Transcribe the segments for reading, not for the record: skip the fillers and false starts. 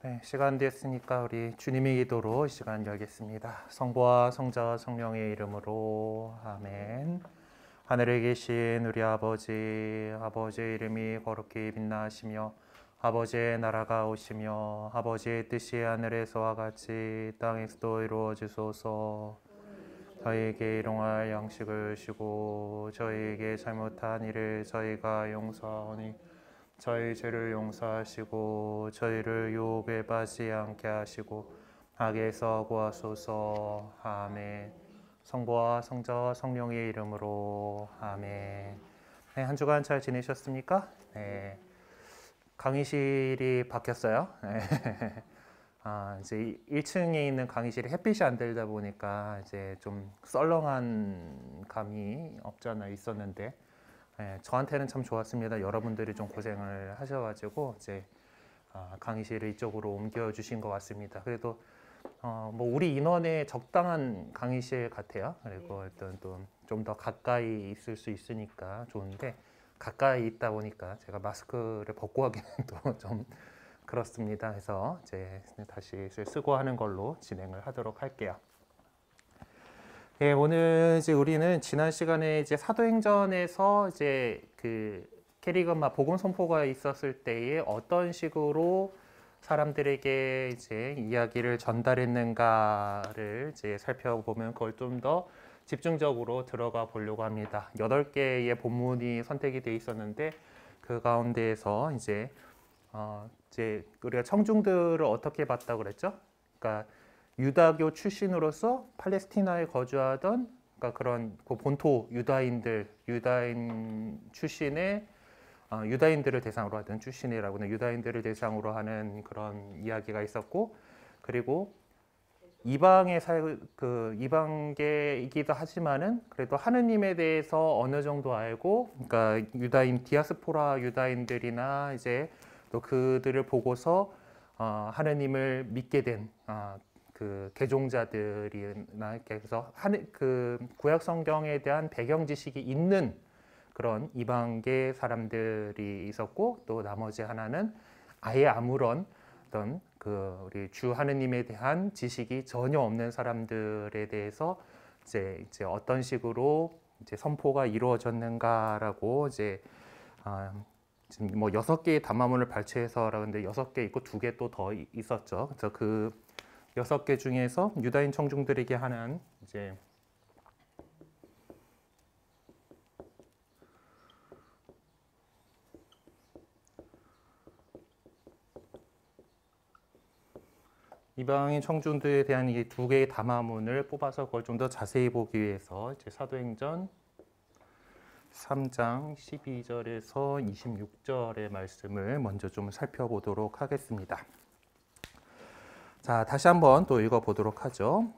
네, 시간 됐으니까 우리 주님의 기도로 이 시간 열겠습니다. 성부와 성자와 성령의 이름으로 아멘. 하늘에 계신 우리 아버지의 이름이 거룩히 빛나시며 아버지의 나라가 오시며 아버지의 뜻이 하늘에서와 같이 땅에서도 이루어지소서. 저희에게 일용할 양식을 주시고 저희에게 잘못한 일을 저희가 용서하오니 저희 죄를 용서하시고 저희를 유혹에 빠지지 않게 하시고 악에서 구하소서. 아멘. 성부와 성자와 성령의 이름으로 아멘. 네, 한 주간 잘 지내셨습니까? 네, 강의실이 바뀌었어요. 네. 이제 1층에 있는 강의실이 햇빛이 안 들다 보니까 이제 좀 썰렁한 감이 없지 않아 있었는데 저한테는 참 좋았습니다. 여러분들이 좀 고생을 하셔가지고 이제 강의실을 이쪽으로 옮겨주신 것 같습니다. 그래도 뭐 우리 인원에 적당한 강의실 같아요. 그리고 일단 또 좀 더 가까이 있을 수 있으니까 좋은데 가까이 있다 보니까 제가 마스크를 벗고 하기는 또 좀 그렇습니다. 해서 이제 다시 쓰고 하는 걸로 진행을 하도록 할게요. 예, 오늘 이제 우리는 지난 시간에 이제 사도행전에서 이제 그 캐리건마 복음 선포가 있었을 때에 어떤 식으로 사람들에게 이제 이야기를 전달했는가를 이제 살펴보면 그걸 좀 더 집중적으로 들어가 보려고 합니다. 8개의 본문이 선택이 돼 있었는데 그 가운데에서 이제 우리가 청중들을 어떻게 봤다고 그랬죠? 그러니까 유다교 출신으로서 팔레스티나에 거주하던 그러니까 그런 그 본토 유다인 출신의 유다인들을 대상으로 하던 출신이라고는 유다인들을 대상으로 하는 그런 이야기가 있었고, 그리고 이방계이기도 하지만은 그래도 하느님에 대해서 어느 정도 알고, 그러니까 유다인 디아스포라 유다인들이나 이제 또 그들을 보고서 하느님을 믿게 된 그 개종자들이나 그래서 그 구약 성경에 대한 배경 지식이 있는 그런 이방계 사람들이 있었고, 또 나머지 하나는 아예 아무런 어떤 그 우리 주 하느님에 대한 지식이 전혀 없는 사람들에 대해서 이제 어떤 식으로 이제 선포가 이루어졌는가라고 이제 지금 뭐 6개의 담화문을 발췌해서라는데 6개 있고 2개 또 더 있었죠. 그래서 그 6개 중에서 유다인 청중들에게 하는 이제 이방인 청중들에 대한 이 2개의 담화문을 뽑아서 그걸 좀 더 자세히 보기 위해서 이제 사도행전 3장 12절에서 26절의 말씀을 먼저 좀 살펴보도록 하겠습니다. 자, 다시 한번 또 읽어보도록 하죠.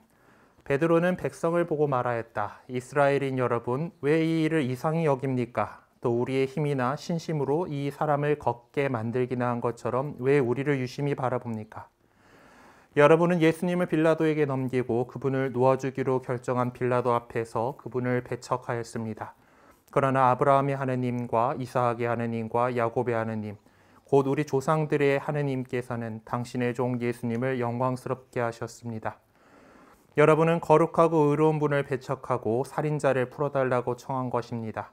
베드로는 백성을 보고 말하였다. 이스라엘인 여러분, 왜 이 일을 이상히 여깁니까? 또 우리의 힘이나 신심으로 이 사람을 걷게 만들기나 한 것처럼 왜 우리를 유심히 바라봅니까? 여러분은 예수님을 빌라도에게 넘기고 그분을 놓아주기로 결정한 빌라도 앞에서 그분을 배척하였습니다. 그러나 아브라함의 하느님과 이삭의 하느님과 야곱의 하느님, 곧 우리 조상들의 하느님께서는 당신의 종 예수님을 영광스럽게 하셨습니다. 여러분은 거룩하고 의로운 분을 배척하고 살인자를 풀어달라고 청한 것입니다.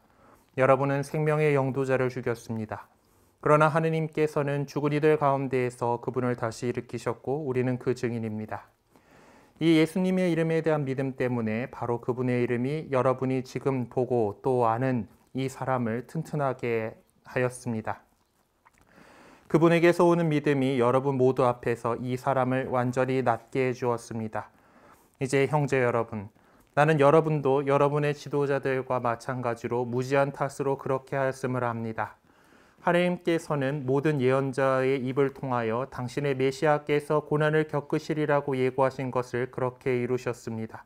여러분은 생명의 영도자를 죽였습니다. 그러나 하느님께서는 죽은 이들 가운데에서 그분을 다시 일으키셨고 우리는 그 증인입니다. 이 예수님의 이름에 대한 믿음 때문에 바로 그분의 이름이 여러분이 지금 보고 또 아는 이 사람을 튼튼하게 하였습니다. 그분에게서 오는 믿음이 여러분 모두 앞에서 이 사람을 완전히 낫게 해주었습니다. 이제 형제 여러분, 나는 여러분도 여러분의 지도자들과 마찬가지로 무지한 탓으로 그렇게 하였음을 압니다. 하나님께서는 모든 예언자의 입을 통하여 당신의 메시아께서 고난을 겪으시리라고 예고하신 것을 그렇게 이루셨습니다.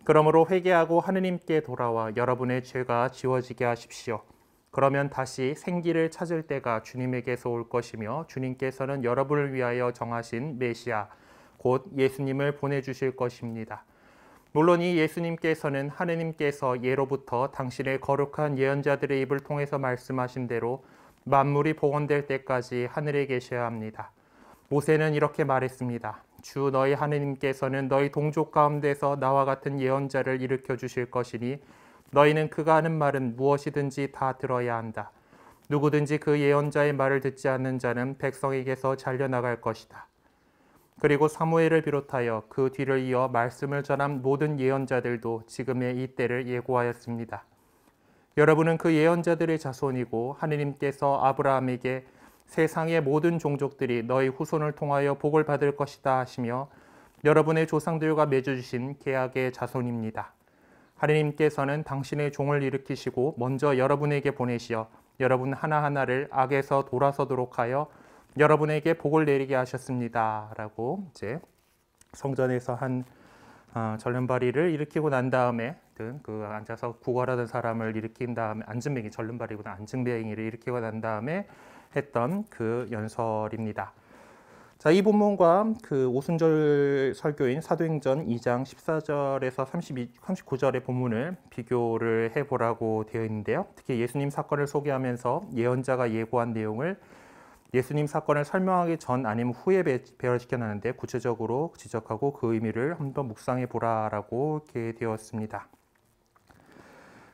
그러므로 회개하고 하느님께 돌아와 여러분의 죄가 지워지게 하십시오. 그러면 다시 생기를 찾을 때가 주님에게서 올 것이며 주님께서는 여러분을 위하여 정하신 메시아, 곧 예수님을 보내주실 것입니다. 물론 이 예수님께서는 하느님께서 예로부터 당신의 거룩한 예언자들의 입을 통해서 말씀하신 대로 만물이 복원될 때까지 하늘에 계셔야 합니다. 모세는 이렇게 말했습니다. 주 너희 하느님께서는 너희 동족 가운데서 나와 같은 예언자를 일으켜 주실 것이니 너희는 그가 하는 말은 무엇이든지 다 들어야 한다. 누구든지 그 예언자의 말을 듣지 않는 자는 백성에게서 잘려나갈 것이다. 그리고 사무엘을 비롯하여 그 뒤를 이어 말씀을 전한 모든 예언자들도 지금의 이 때를 예고하였습니다. 여러분은 그 예언자들의 자손이고 하느님께서 아브라함에게 세상의 모든 종족들이 너희 후손을 통하여 복을 받을 것이다 하시며 여러분의 조상들과 맺어주신 계약의 자손입니다. 하느님께서는 당신의 종을 일으키시고 먼저 여러분에게 보내시어 여러분 하나하나를 악에서 돌아서도록 하여 여러분에게 복을 내리게 하셨습니다. 라고 이제 성전에서 한 절름발이를 일으키고 난 다음에 그 앉아서 구걸하던 사람을 일으킨 다음에 앉은뱅이 절름발이보다 앉은뱅이를 일으키고 난 다음에 했던 그 연설입니다. 자, 이 본문과 그 오순절 설교인 사도행전 2장 14절에서 39절의 본문을 비교를 해보라고 되어 있는데요. 특히 예수님 사건을 소개하면서 예언자가 예고한 내용을 예수님 사건을 설명하기 전 아니면 후에 배열시켜놨는데 구체적으로 지적하고 그 의미를 한번 묵상해 보라라고 이렇게 되었습니다.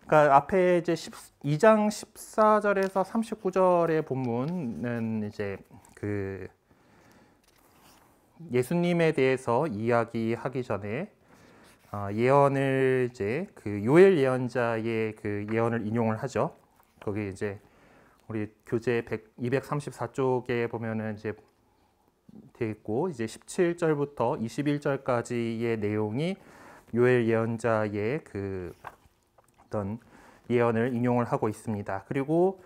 그러니까 앞에 이제 2장 14절에서 39절의 본문은 이제 그 예수님에 대해서 이야기하기 전에 예언을 이제 그 요엘 예언자의 그 예언을 인용을 하죠. 거기 이제 우리 교재 234쪽에 보면은 이제 되어 있고 이제 17절부터 21절까지의 내용이 요엘 예언자의 그 어떤 예언을 인용을 하고 있습니다. 그리고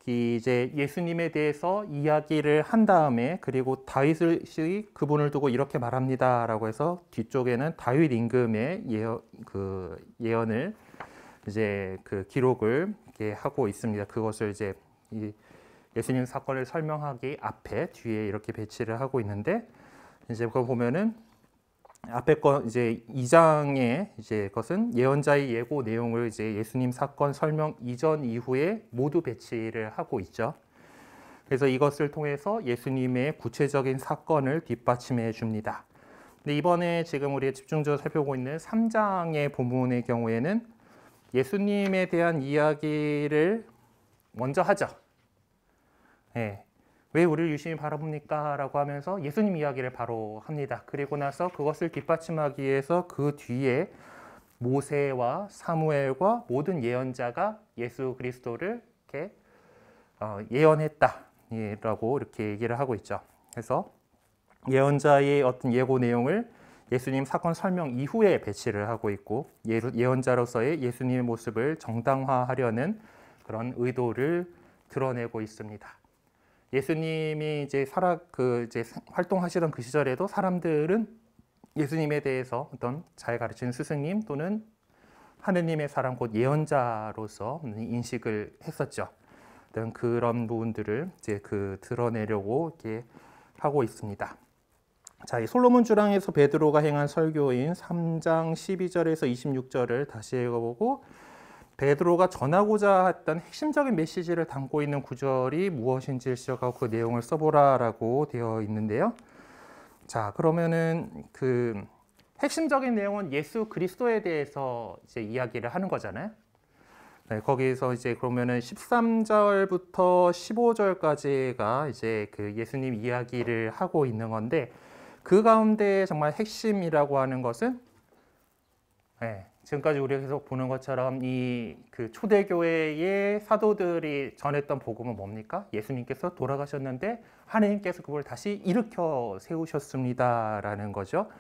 이제 예수님에 대해서 이야기를 한 다음에 그리고 다윗이 그분을 두고 이렇게 말합니다라고 해서 뒤쪽에는 다윗 임금의 예언을 이제 그 기록을 이렇게 하고 있습니다. 그것을 이제 이 예수님 사건을 설명하기 앞에 뒤에 이렇게 배치를 하고 있는데 이제 그거 보면은 앞에 거 이제 2장에 이제 것은 예언자의 예고 내용을 이제 예수님 사건 설명 이전 이후에 모두 배치를 하고 있죠. 그래서 이것을 통해서 예수님의 구체적인 사건을 뒷받침해 줍니다. 근데 이번에 지금 우리가 집중적으로 살펴보고 있는 3장의 본문의 경우에는 예수님에 대한 이야기를 먼저 하죠. 네. 왜 우리를 유심히 바라봅니까? 라고 하면서 예수님 이야기를 바로 합니다. 그리고 나서 그것을 뒷받침하기 위해서 그 뒤에 모세와 사무엘과 모든 예언자가 예수 그리스도를 이렇게 예언했다라고 이렇게 얘기를 하고 있죠. 그래서 예언자의 어떤 예고 내용을 예수님 사건 설명 이후에 배치를 하고 있고 예언자로서의 예수님의 모습을 정당화하려는 그런 의도를 드러내고 있습니다. 예수님이 이제 활동하시던 그 시절에도 사람들은 예수님에 대해서 어떤 잘 가르치는 스승님 또는 하느님의 사람 곧 예언자로서 인식을 했었죠. 그런 부분들을 이제 드러내려고 이렇게 하고 있습니다. 자, 이 솔로몬 주랑에서 베드로가 행한 설교인 3장 12절에서 26절을 다시 읽어보고 베드로가 전하고자 했던 핵심적인 메시지를 담고 있는 구절이 무엇인지를 지적하고 그 내용을 써보라라고 되어 있는데요. 자, 그러면은 그 핵심적인 내용은 예수 그리스도에 대해서 이제 이야기를 하는 거잖아요. 네, 거기서 이제 그러면은 13절부터 15절까지가 이제 그 예수님 이야기를 하고 있는 건데 그 가운데 정말 핵심이라고 하는 것은 지금까지 우리가 계속 보는 것처럼 이 그 초대교회의 사도들이 전했던 복음은 뭡니까? 예수님께서 돌아가셨는데 하나님께서 그걸 다시 일으켜 세우셨습니다라는 거죠.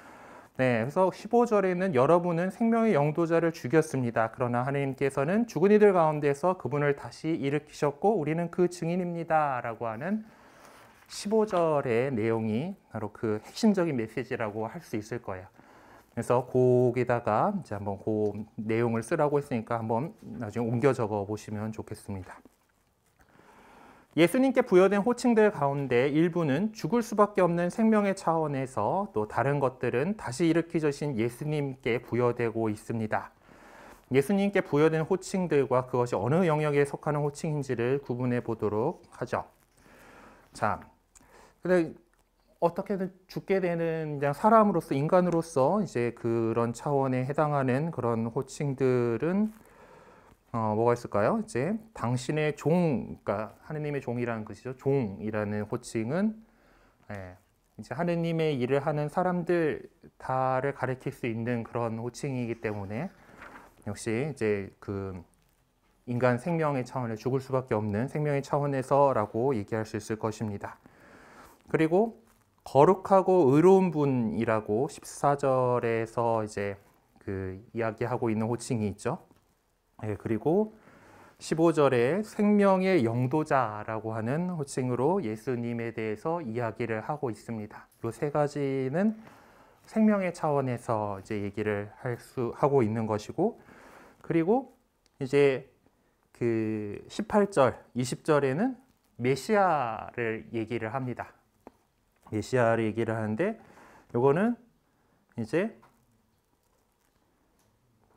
네, 그래서 15절에는 여러분은 생명의 영도자를 죽였습니다. 그러나 하나님께서는 죽은 이들 가운데서 그분을 다시 일으키셨고 우리는 그 증인입니다라고 하는 15절의 내용이 바로 그 핵심적인 메시지라고 할 수 있을 거예요. 그래서 거기다가 이제 한번 그 내용을 쓰라고 했으니까 한번 나중에 옮겨 적어 보시면 좋겠습니다. 예수님께 부여된 호칭들 가운데 일부는 죽을 수밖에 없는 생명의 차원에서 또 다른 것들은 다시 일으키신 예수님께 부여되고 있습니다. 예수님께 부여된 호칭들과 그것이 어느 영역에 속하는 호칭인지를 구분해 보도록 하죠. 자, 근데 어떻게든 죽게 되는 그냥 사람으로서 인간으로서 이제 그런 차원에 해당하는 그런 호칭들은 뭐가 있을까요? 이제 당신의 종, 그러니까 하느님의 종이라는 것이죠. 종이라는 호칭은 예, 이제 하느님의 일을 하는 사람들 다를 가리킬 수 있는 그런 호칭이기 때문에 역시 이제 그 인간 생명의 차원에 죽을 수밖에 없는 생명의 차원에서라고 얘기할 수 있을 것입니다. 그리고 거룩하고 의로운 분이라고 14절에서 이제 그 이야기하고 있는 호칭이 있죠. 예, 그리고 15절에 생명의 영도자라고 하는 호칭으로 예수님에 대해서 이야기를 하고 있습니다. 이 세 가지는 생명의 차원에서 이제 얘기를 하고 있는 것이고, 그리고 이제 그 18절, 20절에는 메시아를 얘기를 합니다. 메시아를 얘기를 하는데, 요거는 이제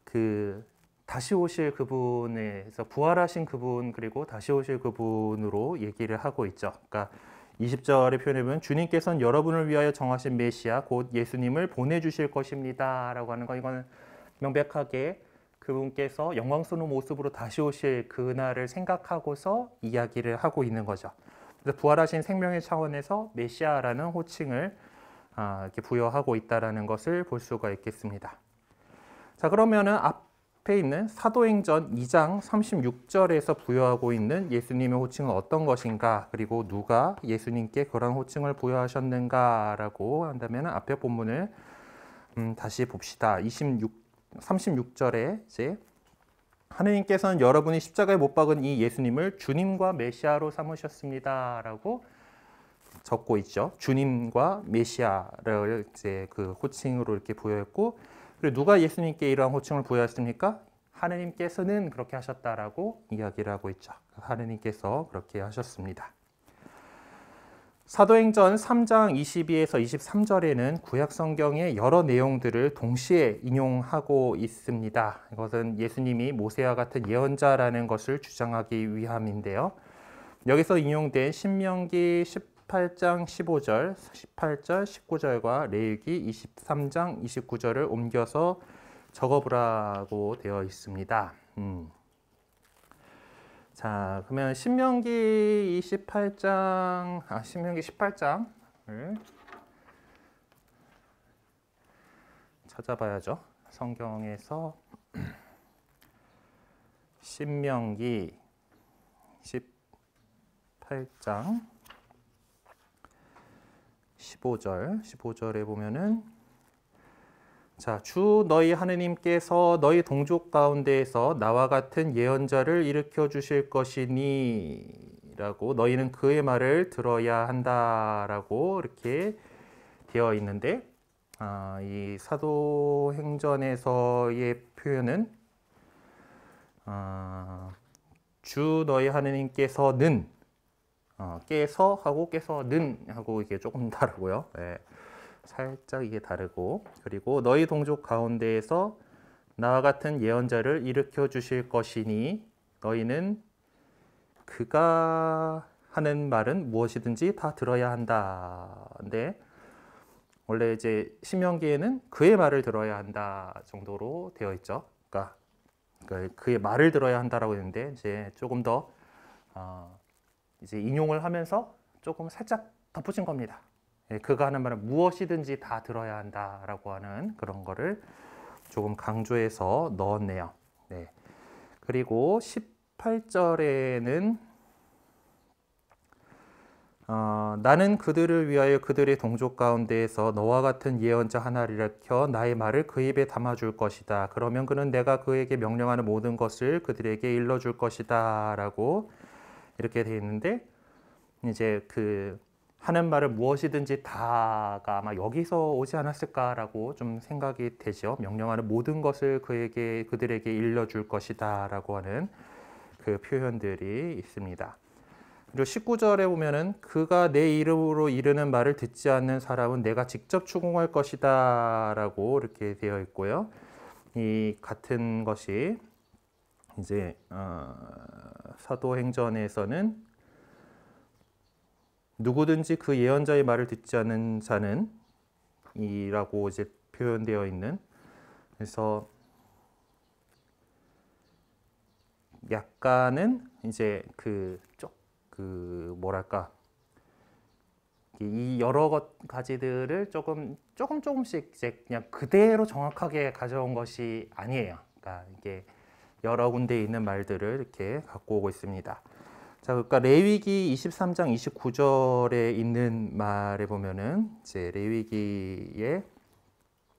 그 다시 오실 그분에서 부활하신 그분, 그리고 다시 오실 그분으로 얘기를 하고 있죠. 그러니까 20절의 표현에 보면 주님께서는 여러분을 위하여 정하신 메시아 곧 예수님을 보내주실 것입니다 라고 하는 거, 이거는 명백하게 그분께서 영광스러운 모습으로 다시 오실 그날을 생각하고서 이야기를 하고 있는 거죠. 그래서 부활하신 생명의 차원에서 메시아라는 호칭을 이렇게 부여하고 있다는 것을 볼 수가 있겠습니다. 자, 그러면은 앞에 있는 사도행전 2장 36절에서 부여하고 있는 예수님의 호칭은 어떤 것인가, 그리고 누가 예수님께 그런 호칭을 부여하셨는가라고 한다면 앞에 본문을 다시 봅시다. 36절에 이제 하느님께서는 여러분이 십자가에 못 박은 이 예수님을 주님과 메시아로 삼으셨습니다라고 적고 있죠. 주님과 메시아를 이제 그 호칭으로 이렇게 부여했고, 그리고 누가 예수님께 이러한 호칭을 부여했습니까? 하느님께서는 그렇게 하셨다라고 이야기를 하고 있죠. 하느님께서 그렇게 하셨습니다. 사도행전 3장 22에서 23절에는 구약 성경의 여러 내용들을 동시에 인용하고 있습니다. 이것은 예수님이 모세와 같은 예언자라는 것을 주장하기 위함인데요. 여기서 인용된 신명기 18장 15절, 18절, 19절과 레위기 23장 29절을 옮겨서 적어보라고 되어 있습니다. 자, 그러면 신명기 18장을 찾아봐야죠. 성경에서 신명기 18장 15절에 보면은 자, 주 너희 하느님께서 너희 동족 가운데에서 나와 같은 예언자를 일으켜 주실 것이니 라고, 너희는 그의 말을 들어야 한다라고 이렇게 되어 있는데, 이 사도행전에서의 표현은 주 너희 하느님께서는 깨서 하고 깨서는 하고 이게 조금 다르고요. 네. 살짝 이게 다르고, 그리고 너희 동족 가운데에서 나와 같은 예언자를 일으켜 주실 것이니 너희는 그가 하는 말은 무엇이든지 다 들어야 한다. 근데 원래 이제 신명기에는 그의 말을 들어야 한다 정도로 되어 있죠. 그러니까 그의 말을 들어야 한다라고 했는데 이제 조금 더 이제 인용을 하면서 조금 살짝 덧붙인 겁니다. 그가 하는 말은 무엇이든지 다 들어야 한다라고 하는 그런 거를 조금 강조해서 넣었네요. 네. 그리고 18절에는 나는 그들을 위하여 그들의 동족 가운데에서 너와 같은 예언자 하나를 일으켜 나의 말을 그 입에 담아줄 것이다. 그러면 그는 내가 그에게 명령하는 모든 것을 그들에게 일러줄 것이다 라고 이렇게 되어 있는데, 이제 그 하는 말을 무엇이든지 다가 아마 여기서 오지 않았을까라고 좀 생각이 되죠. 명령하는 모든 것을 그들에게 일러줄 것이다라고 하는 그 표현들이 있습니다. 그리고 19절에 보면은 그가 내 이름으로 이르는 말을 듣지 않는 사람은 내가 직접 추궁할 것이다라고 이렇게 되어 있고요. 이 같은 것이 이제 사도행전에서는 누구든지 그 예언자의 말을 듣지 않는 자는 이라고 이제 표현되어 있는, 그래서 약간은 이제 뭐랄까, 이 여러 가지들을 조금씩 이제 그냥 그대로 정확하게 가져온 것이 아니에요. 그러니까 이게 여러 군데 있는 말들을 이렇게 갖고 오고 있습니다. 자, 그러니까 레위기 23장 29절에 있는 말에 보면은 이제 레위기의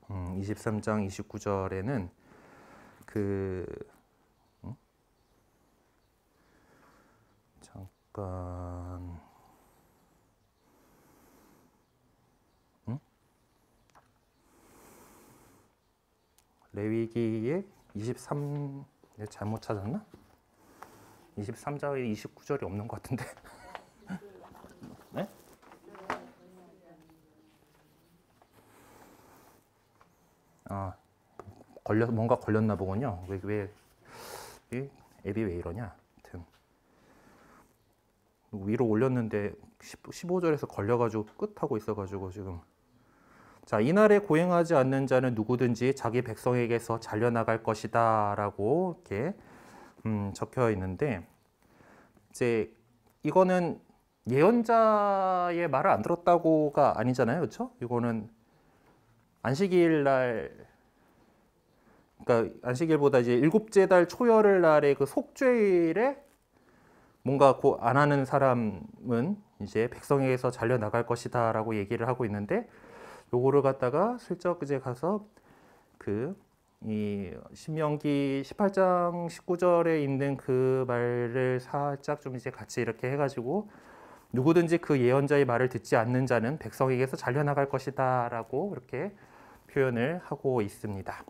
23장 29절에는 잠깐 레위기의 23 잘못 찾았나? 23장에 29절이 없는 것 같은데. 네? 아, 뭔가 걸렸나 보군요. 이 앱이 왜 이러냐? 하여튼 위로 올렸는데 15절에서 걸려가지고 끝하고 있어가지고 지금. 자, 이날에 고행하지 않는 자는 누구든지 자기 백성에게서 잘려나갈 것이다 라고 이렇게 적혀 있는데, 이제 이거는 예언자의 말을 안 들었다고가 아니잖아요, 그렇죠? 이거는 안식일 날, 그러니까 안식일보다 이제 일곱째 달 초열흘 날의 그 속죄일에 뭔가 안 하는 사람은 이제 백성에게서 잘려나갈 것이다 라고 얘기를 하고 있는데, 요거를 갖다가 슬쩍 이제 가서 이 신명기 18장 19절에 있는 그 말을 살짝 좀 이제 같이 이렇게 해가지고, 누구든지 그 예언자의 말을 듣지 않는 자는 백성에게서 잘려나갈 것이다 라고 이렇게 표현을 하고 있습니다.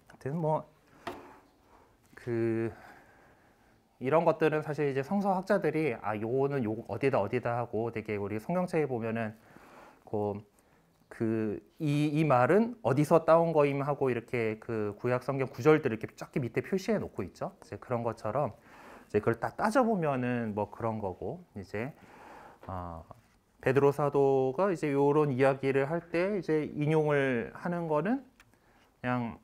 하여튼 뭐 이런 것들은 사실 이제 성서학자들이 요거는 어디다 하고, 되게 우리 성경책에 보면은 이 말은 어디서 따온 거임 하고 이렇게 그 구약 성경 구절들을 이렇게 쫙 밑에 표시해 놓고 있죠. 이제 그런 것처럼 이제 그걸 다 따져보면은 뭐 그런 거고, 이제 베드로 사도가 이제 요런 이야기를 할 때 이제 인용을 하는 거는 그냥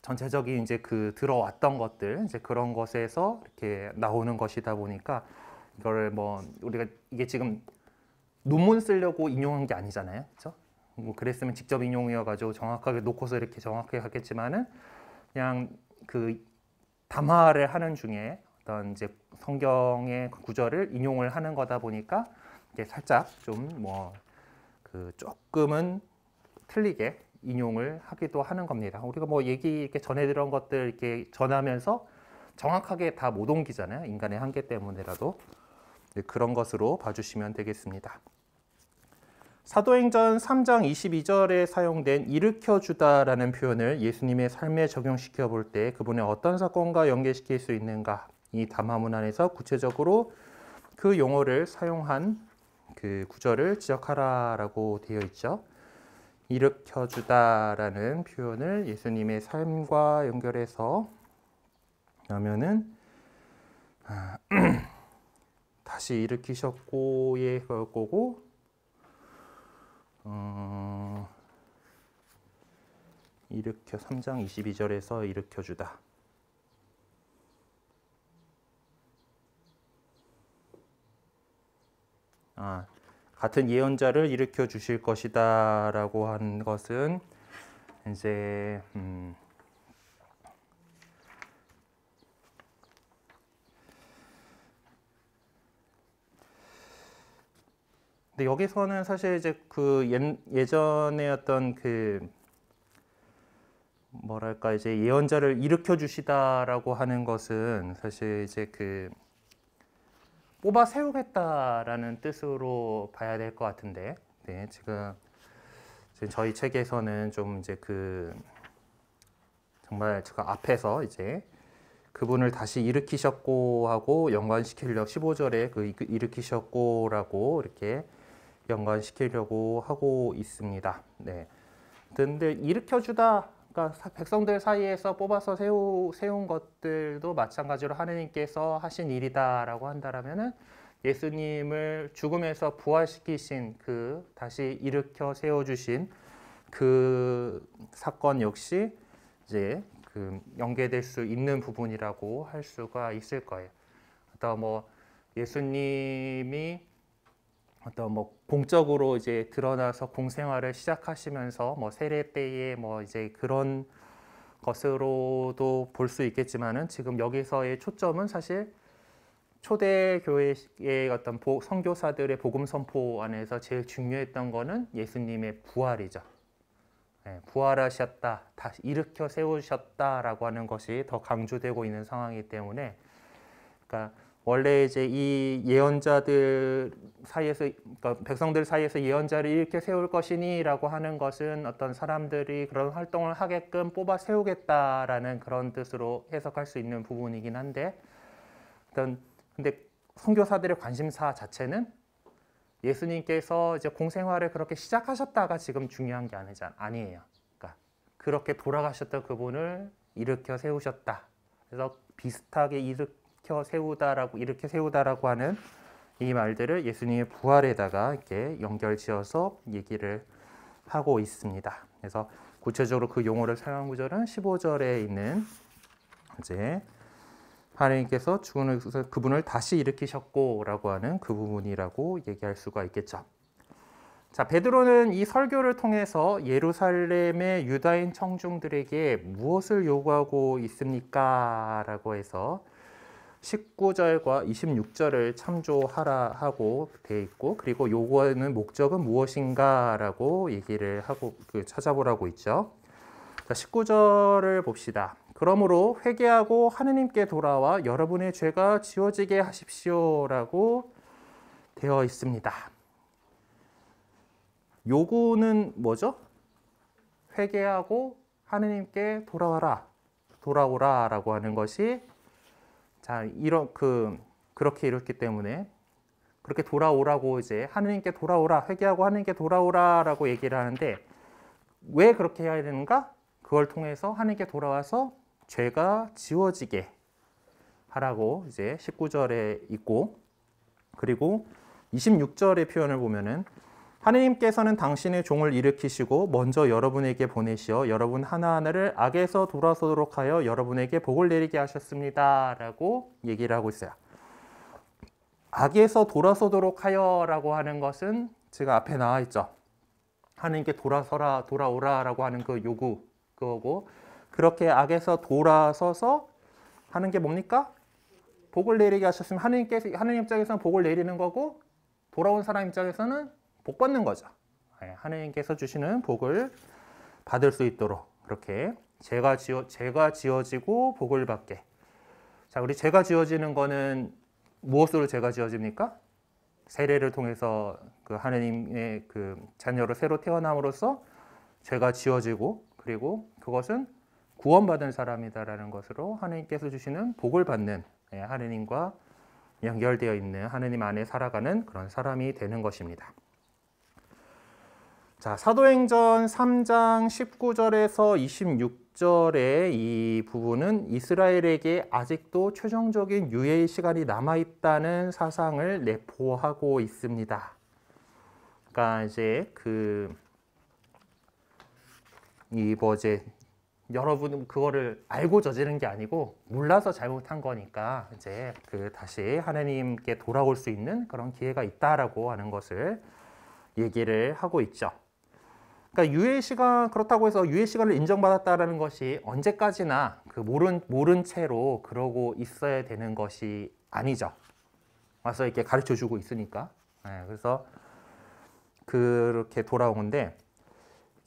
전체적인 이제 들어왔던 것들, 이제 그런 것에서 이렇게 나오는 것이다 보니까, 이거를 뭐 우리가 이게 지금 논문 쓰려고 인용한 게 아니잖아요, 그렇죠? 뭐 그랬으면 직접 인용이어가지고 정확하게 놓고서 이렇게 정확하게 하겠지만은, 그냥 담화를 하는 중에 어떤 이제 성경의 구절을 인용을 하는 거다 보니까 이게 살짝 좀 조금은 틀리게 인용을 하기도 하는 겁니다. 우리가 뭐 이렇게 전해 들은 것들 이렇게 전하면서 정확하게 다 못 옮기잖아요. 인간의 한계 때문에라도. 그런 것으로 봐주시면 되겠습니다. 사도행전 3장 22절에 사용된 일으켜주다라는 표현을 예수님의 삶에 적용시켜 볼 때 그분의 어떤 사건과 연계시킬 수 있는가, 이 담화문 안에서 구체적으로 그 용어를 사용한 그 구절을 지적하라라고 되어 있죠. 일으켜주다라는 표현을 예수님의 삶과 연결해서 하면은 다시 일으키셨고의 거고, 일으켜 3장 22절에서 일으켜주다. 같은 예언자를 일으켜 주실 것이다라고 한 것은 이제 근데 여기서는 사실 이제 예전에 어떤 뭐랄까 이제 예언자를 일으켜 주시다라고 하는 것은 사실 이제 뽑아 세우겠다라는 뜻으로 봐야 될 것 같은데, 네, 지금 저희 책에서는 좀 이제 정말 제가 앞에서 이제 그분을 다시 일으키셨고 하고 연관시키려고 15절에 일으키셨고라고 이렇게 연관시키려고 하고 있습니다. 네. 근데 일으켜주다, 그러니까 백성들 사이에서 뽑아서 세운 것들도 마찬가지로 하느님께서 하신 일이다라고 한다라면은 예수님을 죽음에서 부활시키신 그 다시 일으켜 세워주신 그 사건 역시 이제 그 연계될 수 있는 부분이라고 할 수가 있을 거예요. 어떤 뭐 예수님이 어떤 뭐 공적으로 이제 드러나서 공생활을 시작하시면서 뭐 세례 때에 뭐 이제 그런 것으로도 볼 수 있겠지만은 지금 여기서의 초점은 사실 초대교회의 어떤 선교사들의 복음 선포 안에서 제일 중요했던 거는 예수님의 부활이죠. 부활하셨다, 다시 일으켜 세우셨다라고 하는 것이 더 강조되고 있는 상황이기 때문에, 그러니까 원래 이제 이 예언자들 사이에서, 그러니까 백성들 사이에서 예언자를 일으켜 세울 것이니라고 하는 것은 어떤 사람들이 그런 활동을 하게끔 뽑아 세우겠다라는 그런 뜻으로 해석할 수 있는 부분이긴 한데, 근데 선교사들의 관심사 자체는 예수님께서 이제 공생활을 그렇게 시작하셨다가 지금 중요한 게 아니에요. 그러니까 그렇게 돌아가셨던 그분을 일으켜 세우셨다. 그래서 비슷하게 일으켜 세우다라고 하는 이 말들을 예수님의 부활에다가 이렇게 연결지어서 얘기를 하고 있습니다. 그래서 구체적으로 그 용어를 사용한 구절은 15절에 있는 이제 하나님께서 죽은 그분을 다시 일으키셨고라고 하는 그 부분이라고 얘기할 수가 있겠죠. 자, 베드로는 이 설교를 통해서 예루살렘의 유다인 청중들에게 무엇을 요구하고 있습니까? 라고 해서 19절과 26절을 참조하라 하고 되어 있고, 그리고 요구하는 목적은 무엇인가 라고 얘기를 하고 찾아보라고 있죠. 자, 19절을 봅시다. 그러므로 회개하고 하느님께 돌아와 여러분의 죄가 지워지게 하십시오라고 되어 있습니다. 요구는 뭐죠? 회개하고 하느님께 돌아오라라고 하는 것이, 자, 그렇게 이렇기 때문에 그렇게 돌아오라고, 이제 하느님께 돌아오라, 회개하고 하느님께 돌아오라라고 얘기를 하는데, 왜 그렇게 해야 되는가? 그걸 통해서 하느님께 돌아와서 죄가 지워지게 하라고 이제 19절에 있고, 그리고 26절의 표현을 보면은 하느님께서는 당신의 종을 일으키시고 먼저 여러분에게 보내시어 여러분 하나하나를 악에서 돌아서도록 하여 여러분에게 복을 내리게 하셨습니다 라고 얘기를 하고 있어요. 악에서 돌아서도록 하여 라고 하는 것은 제가 앞에 나와 있죠. 하느님께 돌아오라 라고 하는 그 요구, 그거고, 그렇게 악에서 돌아서서 하는 게 뭡니까? 복을 내리게 하셨으면 하느님 입장에서는 복을 내리는 거고, 돌아온 사람 입장에서는 복 받는 거죠. 하느님께서 주시는 복을 받을 수 있도록 그렇게 죄가 지어지고 복을 받게. 자, 우리 죄가 지어지는 거는 무엇으로 죄가 지어집니까? 세례를 통해서 그 하느님의 그 자녀로 새로 태어남으로써 죄가 지어지고, 그리고 그것은 구원받은 사람이다라는 것으로 하느님께서 주시는 복을 받는, 하느님과 연결되어 있는, 하느님 안에 살아가는 그런 사람이 되는 것입니다. 자, 사도행전 3장 19절에서 26절의 이 부분은 이스라엘에게 아직도 최종적인 유예의 시간이 남아있다는 사상을 내포하고 있습니다. 그러니까 이제 여러분은 그거를 알고 저지른 게 아니고 몰라서 잘못한 거니까 이제 다시 하나님께 돌아올 수 있는 그런 기회가 있다라고 하는 것을 얘기를 하고 있죠. 그러니까 유예 시간, 그렇다고 해서 유예 시간을 인정받았다라는 것이 언제까지나 모른 채로 그러고 있어야 되는 것이 아니죠. 와서 이렇게 가르쳐 주고 있으니까. 그래서 그렇게 돌아오는데,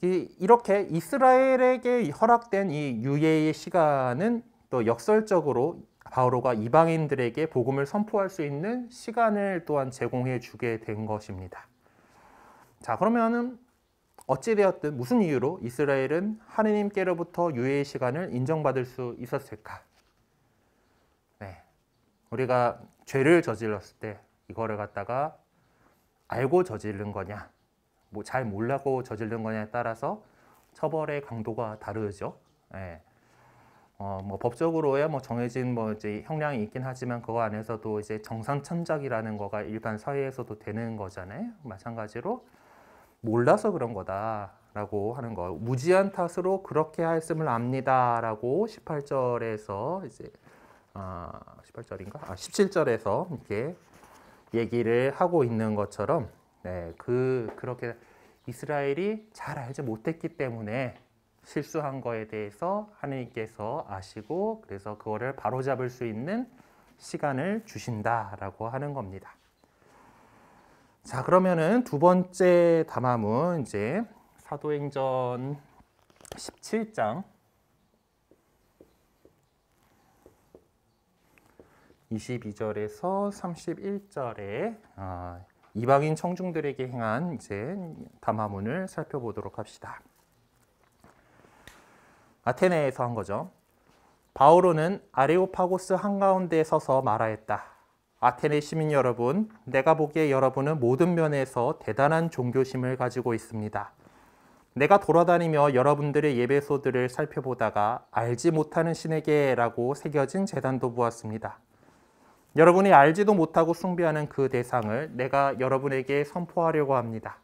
이렇게 이스라엘에게 허락된 이 유예의 시간은 또 역설적으로 바오로가 이방인들에게 복음을 선포할 수 있는 시간을 또한 제공해 주게 된 것입니다. 자, 그러면은 어찌되었든 무슨 이유로 이스라엘은 하느님께로부터 유예의 시간을 인정받을 수 있었을까? 우리가 죄를 저질렀을 때 이거를 갖다가 알고 저지른 거냐, 잘 몰라고 저지른 거냐에 따라서 처벌의 강도가 다르죠. 뭐 법적으로야 뭐 정해진 뭐 이제 형량이 있긴 하지만 그거 안에서도 이제 정상천작이라는 거가 일반 사회에서도 되는 거잖아요. 마찬가지로 몰라서 그런 거다라고 하는 거. 무지한 탓으로 그렇게 하였음을 압니다라고 18절에서 이제 18절인가? 17절에서 이렇게 얘기를 하고 있는 것처럼 네, 그렇게 이스라엘이 잘 알지 못했기 때문에 실수한 거에 대해서 하느님께서 아시고 그래서 그거를 바로잡을 수 있는 시간을 주신다라고 하는 겁니다. 자, 그러면은 두 번째 담화문 이제 사도행전 17장 22절에서 31절에 이방인 청중들에게 행한 이제 담화문을 살펴보도록 합시다. 아테네에서 한 거죠. 바오로는 아레오파고스 한가운데 서서 말하였다. 아테네 시민 여러분, 내가 보기에 여러분은 모든 면에서 대단한 종교심을 가지고 있습니다. 내가 돌아다니며 여러분들의 예배소들을 살펴보다가 알지 못하는 신에게라고 새겨진 제단도 보았습니다. 여러분이 알지도 못하고 숭배하는 그 대상을 내가 여러분에게 선포하려고 합니다.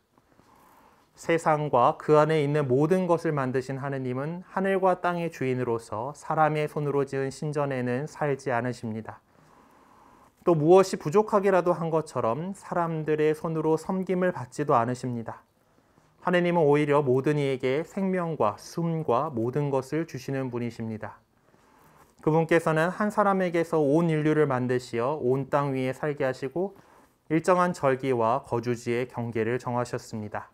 세상과 그 안에 있는 모든 것을 만드신 하느님은 하늘과 땅의 주인으로서 사람의 손으로 지은 신전에는 살지 않으십니다. 또 무엇이 부족하게라도 한 것처럼 사람들의 손으로 섬김을 받지도 않으십니다. 하느님은 오히려 모든 이에게 생명과 숨과 모든 것을 주시는 분이십니다. 그분께서는 한 사람에게서 온 인류를 만드시어 온 땅 위에 살게 하시고 일정한 절기와 거주지의 경계를 정하셨습니다.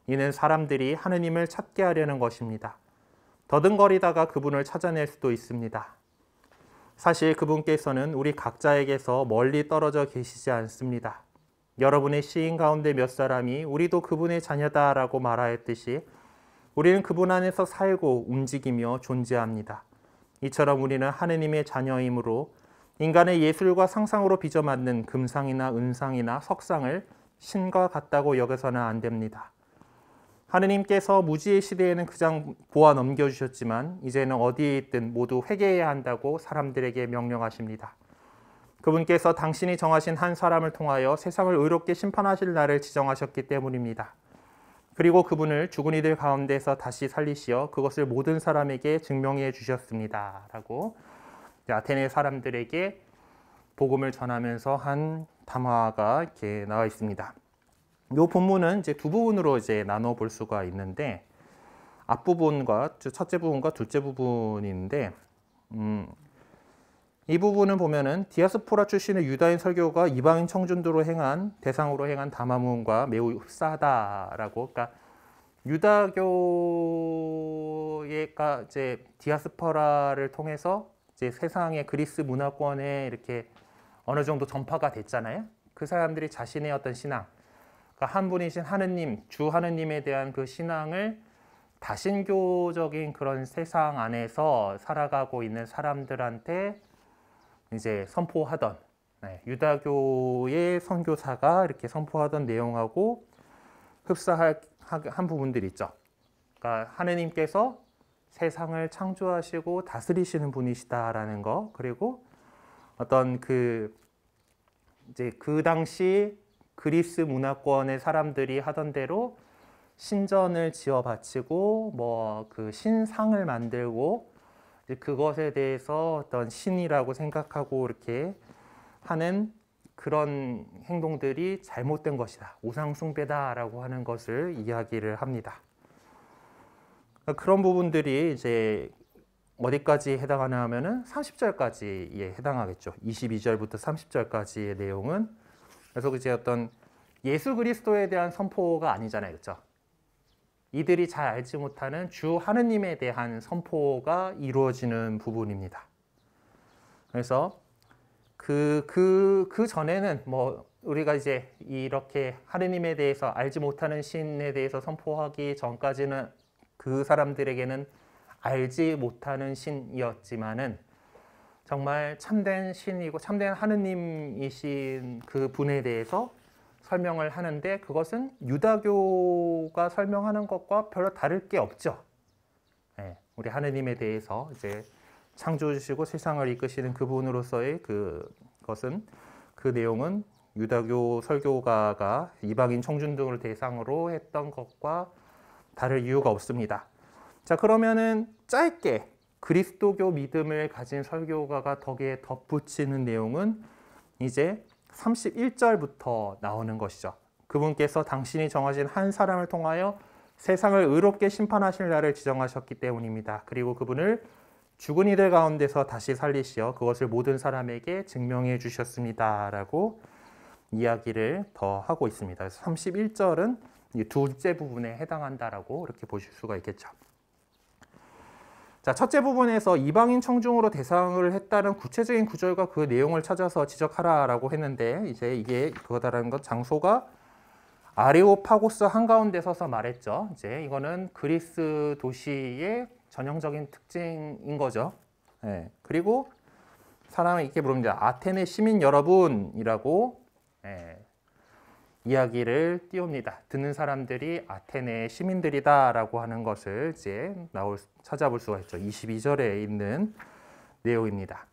이는 사람들이 하느님을 찾게 하려는 것입니다. 더듬거리다가 그분을 찾아낼 수도 있습니다. 사실 그분께서는 우리 각자에게서 멀리 떨어져 계시지 않습니다. 여러분의 시인 가운데 몇 사람이 우리도 그분의 자녀다라고 말하였듯이 우리는 그분 안에서 살고 움직이며 존재합니다. 이처럼 우리는 하느님의 자녀이므로 인간의 예술과 상상으로 빚어 만든 금상이나 은상이나 석상을 신과 같다고 여겨서는 안 됩니다. 하느님께서 무지의 시대에는 그냥 보아 넘겨주셨지만 이제는 어디에 있든 모두 회개해야 한다고 사람들에게 명령하십니다. 그분께서 당신이 정하신 한 사람을 통하여 세상을 의롭게 심판하실 날을 지정하셨기 때문입니다. 그리고 그분을 죽은 이들 가운데서 다시 살리시어 그것을 모든 사람에게 증명해 주셨습니다. 라고 아테네 사람들에게 복음을 전하면서 한 담화가 이렇게 나와 있습니다. 이 본문은 이제 두 부분으로 이제 나눠 볼 수가 있는데 앞부분과 첫째 부분과 둘째 부분인데 이 부분은 보면은 디아스포라 출신의 유다인 설교가 이방인 청중들로 행한 대상으로 행한 담화문과 매우 흡사하다라고. 그러니까 유다교가 이제 디아스포라를 통해서 이제 세상의 그리스 문화권에 이렇게 어느 정도 전파가 됐잖아요. 그 사람들이 자신의 어떤 신앙, 그러니까 한 분이신 하느님, 주 하느님에 대한 그 신앙을 다신교적인 그런 세상 안에서 살아가고 있는 사람들한테 이제 선포하던 유다교의 선교사가 이렇게 선포하던 내용하고 흡사한 부분들이 있죠. 그러니까 하느님께서 세상을 창조하시고 다스리시는 분이시다라는 거, 그리고 어떤 이제 그 당시 그리스 문화권의 사람들이 하던 대로 신전을 지어 바치고 뭐 그 신상을 만들고 그것에 대해서 어떤 신이라고 생각하고 이렇게 하는 그런 행동들이 잘못된 것이다. 우상숭배다라고 하는 것을 이야기를 합니다. 그런 부분들이 이제 어디까지 해당하냐 하면은 30절까지에 해당하겠죠. 22절부터 30절까지의 내용은. 그래서 이제 어떤 예수 그리스도에 대한 선포가 아니잖아요. 그렇죠? 이들이 잘 알지 못하는 주 하느님에 대한 선포가 이루어지는 부분입니다. 그래서 그 전에는 뭐 우리가 이제 이렇게 하느님에 대해서 알지 못하는 신에 대해서 선포하기 전까지는 그 사람들에게는 알지 못하는 신이었지만은 정말 참된 신이고 참된 하느님이신 그 분에 대해서 설명을 하는데 그것은 유다교가 설명하는 것과 별로 다를 게 없죠. 네, 우리 하느님에 대해서 이제 창조주시고 세상을 이끄시는 그분으로서의 그것은 그 내용은 유다교 설교가가 이방인 청중들을 대상으로 했던 것과 다를 이유가 없습니다. 자, 그러면은 짧게 그리스도교 믿음을 가진 설교가가 덕에 덧붙이는 내용은 이제 31절부터 나오는 것이죠. 그분께서 당신이 정하신 한 사람을 통하여 세상을 의롭게 심판하실 날을 지정하셨기 때문입니다. 그리고 그분을 죽은 이들 가운데서 다시 살리시어 그것을 모든 사람에게 증명해 주셨습니다. 라고 이야기를 더 하고 있습니다. 그래서 31절은 둘째 부분에 해당한다라고 이렇게 보실 수가 있겠죠. 자, 첫째 부분에서 이방인 청중으로 대상을 했다는 구체적인 구절과 그 내용을 찾아서 지적하라라고 했는데 이제 이게 그거다라는 것 장소가 아레오파고스 한가운데 서서 말했죠. 이제 이거는 그리스 도시의 전형적인 특징인 거죠. 예. 그리고 사람은 이렇게 부릅니다. 아테네 시민 여러분이라고 이야기를 띄웁니다. 듣는 사람들이 아테네 시민들이다라고 하는 것을 이제 찾아볼 수가 있죠. 22절에 있는 내용입니다.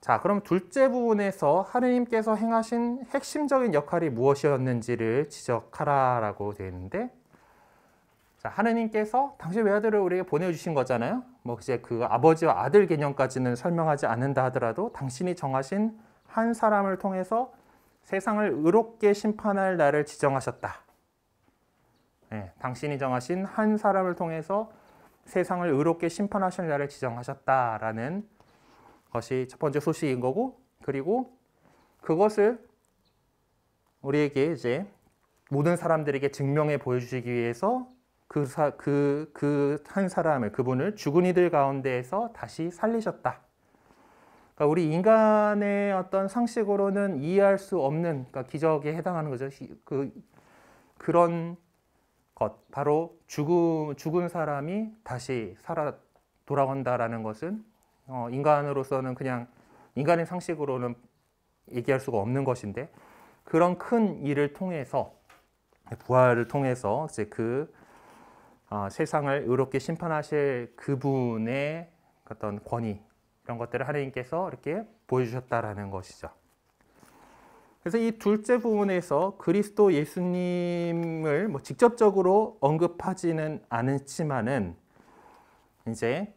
자, 그럼 둘째 부분에서 하느님께서 행하신 핵심적인 역할이 무엇이었는지를 지적하라라고 되어 있는데, 자, 하느님께서 당신 외아들을 우리에게 보내주신 거잖아요. 뭐 이제 그 아버지와 아들 개념까지는 설명하지 않는다 하더라도 당신이 정하신 한 사람을 통해서 세상을 의롭게 심판할 날을 지정하셨다. 네, 당신이 정하신 한 사람을 통해서 세상을 의롭게 심판하실 날을 지정하셨다라는 것이 첫 번째 소식인 거고, 그리고 그것을 우리에게 이제 모든 사람들에게 증명해 보여주시기 위해서 그 한 사람을, 그분을 죽은 이들 가운데에서 다시 살리셨다. 그러니까 우리 인간의 어떤 상식으로는 이해할 수 없는, 그러니까 기적에 해당하는 거죠. 그런 것, 바로 죽은 사람이 다시 살아 돌아온다라는 것은 인간으로서는 그냥 인간의 상식으로는 얘기할 수가 없는 것인데, 그런 큰 일을 통해서, 부활을 통해서 이제 세상을 의롭게 심판하실 그분의 어떤 권위, 이런 것들을 하나님께서 이렇게 보여주셨다라는 것이죠. 그래서 이 둘째 부분에서 그리스도 예수님을 뭐 직접적으로 언급하지는 않지만은 이제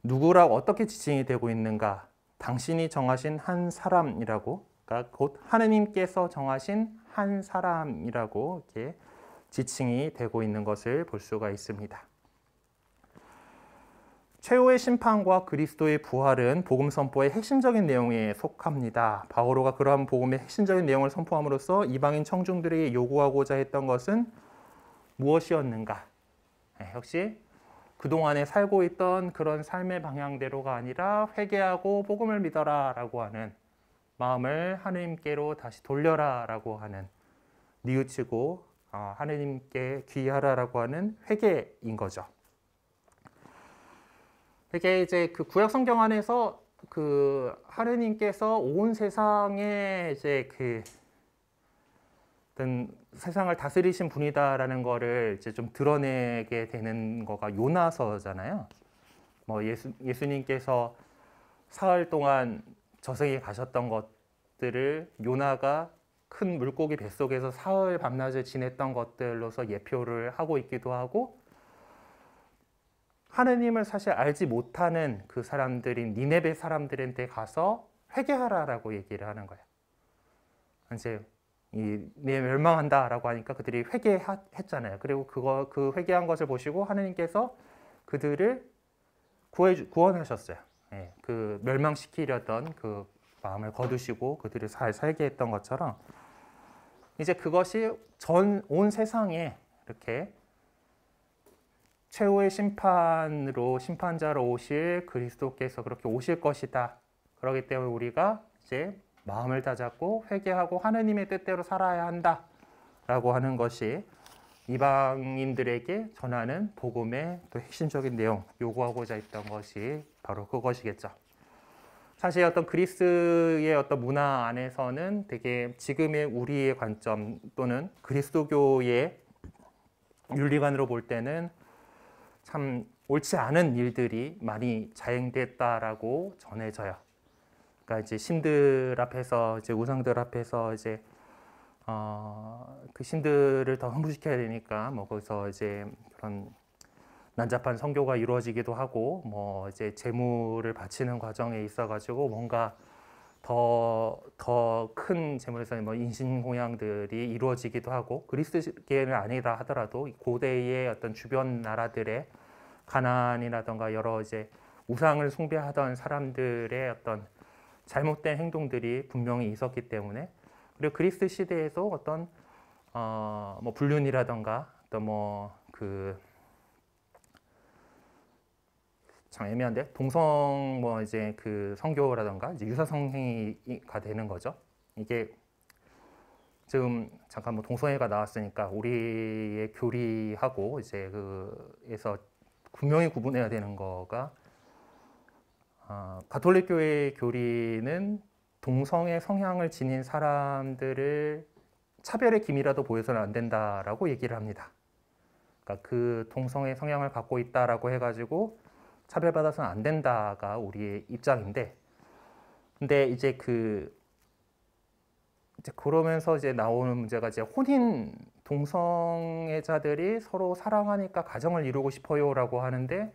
누구라고 어떻게 지칭이 되고 있는가? 당신이 정하신 한 사람이라고, 그러니까 곧 하느님께서 정하신 한 사람이라고 이렇게 지칭이 되고 있는 것을 볼 수가 있습니다. 최후의 심판과 그리스도의 부활은 복음 선포의 핵심적인 내용에 속합니다. 바오로가 그러한 복음의 핵심적인 내용을 선포함으로써 이방인 청중들에게 요구하고자 했던 것은 무엇이었는가? 역시 그동안에 살고 있던 그런 삶의 방향대로가 아니라 회개하고 복음을 믿어라 라고 하는, 마음을 하느님께로 다시 돌려라 라고 하는, 뉘우치고 하느님께 귀하라라고 하는 회개인 거죠. 이게 이제 그 구약 성경 안에서 하느님께서 온 세상에 이제 어떤 세상을 다스리신 분이다라는 거를 이제 좀 드러내게 되는 거가 요나서잖아요. 뭐 예수님께서 사흘 동안 저승에 가셨던 것들을 요나가 큰 물고기 뱃속에서 사흘 밤낮을 지냈던 것들로서 예표를 하고 있기도 하고, 하느님을 사실 알지 못하는 그 사람들인 니네베 사람들한테 가서 회개하라라고 얘기를 하는 거예요. 이제 네 멸망한다라고 하니까 그들이 회개했잖아요. 그리고 그 회개한 것을 보시고 하느님께서 그들을 구원하셨어요. 예, 그 멸망시키려던 그 마음을 거두시고 그들을 살게 했던 것처럼, 이제 그것이 온 세상에 이렇게 최후의 심판자로 오실 그리스도께서 그렇게 오실 것이다. 그렇기 때문에 우리가 이제 마음을 다잡고 회개하고 하느님의 뜻대로 살아야 한다라고 하는 것이 이방인들에게 전하는 복음의 또 핵심적인 내용, 요구하고자 했던 것이 바로 그것이겠죠. 사실 어떤 그리스의 어떤 문화 안에서는 되게 지금의 우리의 관점 또는 그리스도교의 윤리관으로 볼 때는 참 옳지 않은 일들이 많이 자행됐다라고 전해져요. 그러니까 이제 신들 앞에서 이제 우상들 앞에서 이제 그 신들을 더 흥분시켜야 되니까 뭐 거기서 이제 그런 난잡한 선교가 이루어지기도 하고 뭐 이제 제물을 바치는 과정에 있어가지고 뭔가 더 큰 제물에서 뭐 인신공양들이 이루어지기도 하고 그리스계는 아니라 하더라도 고대의 어떤 주변 나라들의 가나안이라던가 여러 이제 우상을 숭배하던 사람들의 어떤 잘못된 행동들이 분명히 있었기 때문에 그리고 그리스 시대에서 어떤 뭐 불륜이라던가 또 뭐 그 참 애매한데 동성 뭐 이제 그 성교라던가 이제 유사성행위가 되는 거죠. 이게 지금 잠깐 뭐 동성애가 나왔으니까 우리의 교리하고 이제 그에서 분명히 구분해야 되는 거가 가톨릭 교회의 교리는 동성애 성향을 지닌 사람들을 차별의 기미라도 보여서는 안 된다라고 얘기를 합니다. 그러니까 그 동성애 성향을 갖고 있다라고 해가지고 차별받아서는 안 된다가 우리의 입장인데, 근데 이제 이제 그러면서 이제 나오는 문제가 이제 혼인 동성애자들이 서로 사랑하니까 가정을 이루고 싶어요라고 하는데,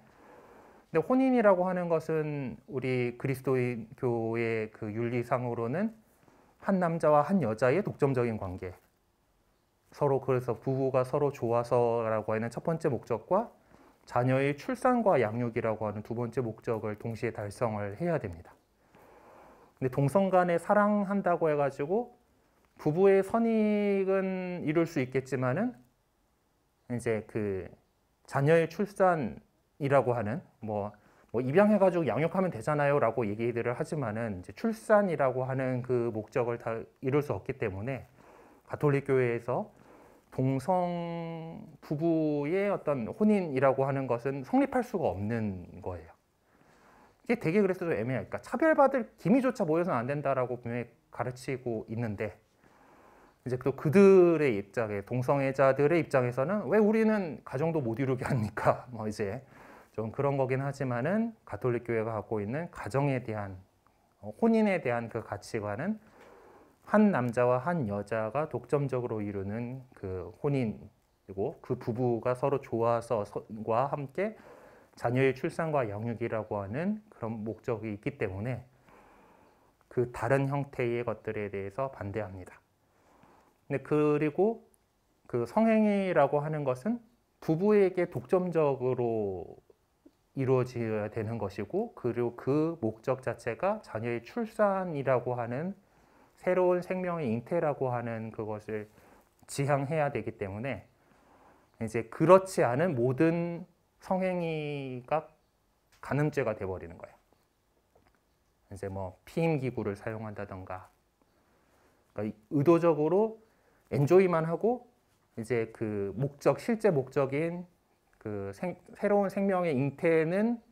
근데 혼인이라고 하는 것은 우리 그리스도교의 그 윤리상으로는 한 남자와 한 여자의 독점적인 관계, 서로 그래서 부부가 서로 좋아서라고 하는 첫 번째 목적과 자녀의 출산과 양육이라고 하는 두 번째 목적을 동시에 달성을 해야 됩니다. 근데 동성 간에 사랑한다고 해가지고 부부의 선익은 이룰 수 있겠지만은 이제 그 자녀의 출산이라고 하는 뭐 입양해가지고 양육하면 되잖아요라고 얘기들을 하지만은 이제 출산이라고 하는 그 목적을 다 이룰 수 없기 때문에 가톨릭 교회에서 동성 부부의 어떤 혼인이라고 하는 것은 성립할 수가 없는 거예요. 이게 되게 그래서 좀 애매해요. 그러니까 차별받을 기미조차 보여서는 안 된다라고 분명히 가르치고 있는데 이제 또 그들의 입장에 동성애자들의 입장에서는 왜 우리는 가정도 못 이루게 합니까? 뭐 이제 좀 그런 거긴 하지만은 가톨릭 교회가 갖고 있는 가정에 대한 혼인에 대한 그 가치관은 한 남자와 한 여자가 독점적으로 이루는 그 혼인이고 그 부부가 서로 좋아서와 함께 자녀의 출산과 양육이라고 하는 그런 목적이 있기 때문에 그 다른 형태의 것들에 대해서 반대합니다. 근데 그리고 그 성행위라고 하는 것은 부부에게 독점적으로 이루어져야 되는 것이고 그리고 그 목적 자체가 자녀의 출산이라고 하는 새로운 생명의 잉태라고 하는 그것을 지향해야 되기 때문에 이제 그렇지 않은 모든 성행위가 간음죄가 돼버리는 거예요. 이제 뭐 피임 기구를 사용한다던가, 그러니까 의도적으로 엔조이만 하고 이제 그 목적 실제 목적인 그 새로운 생명의 잉태는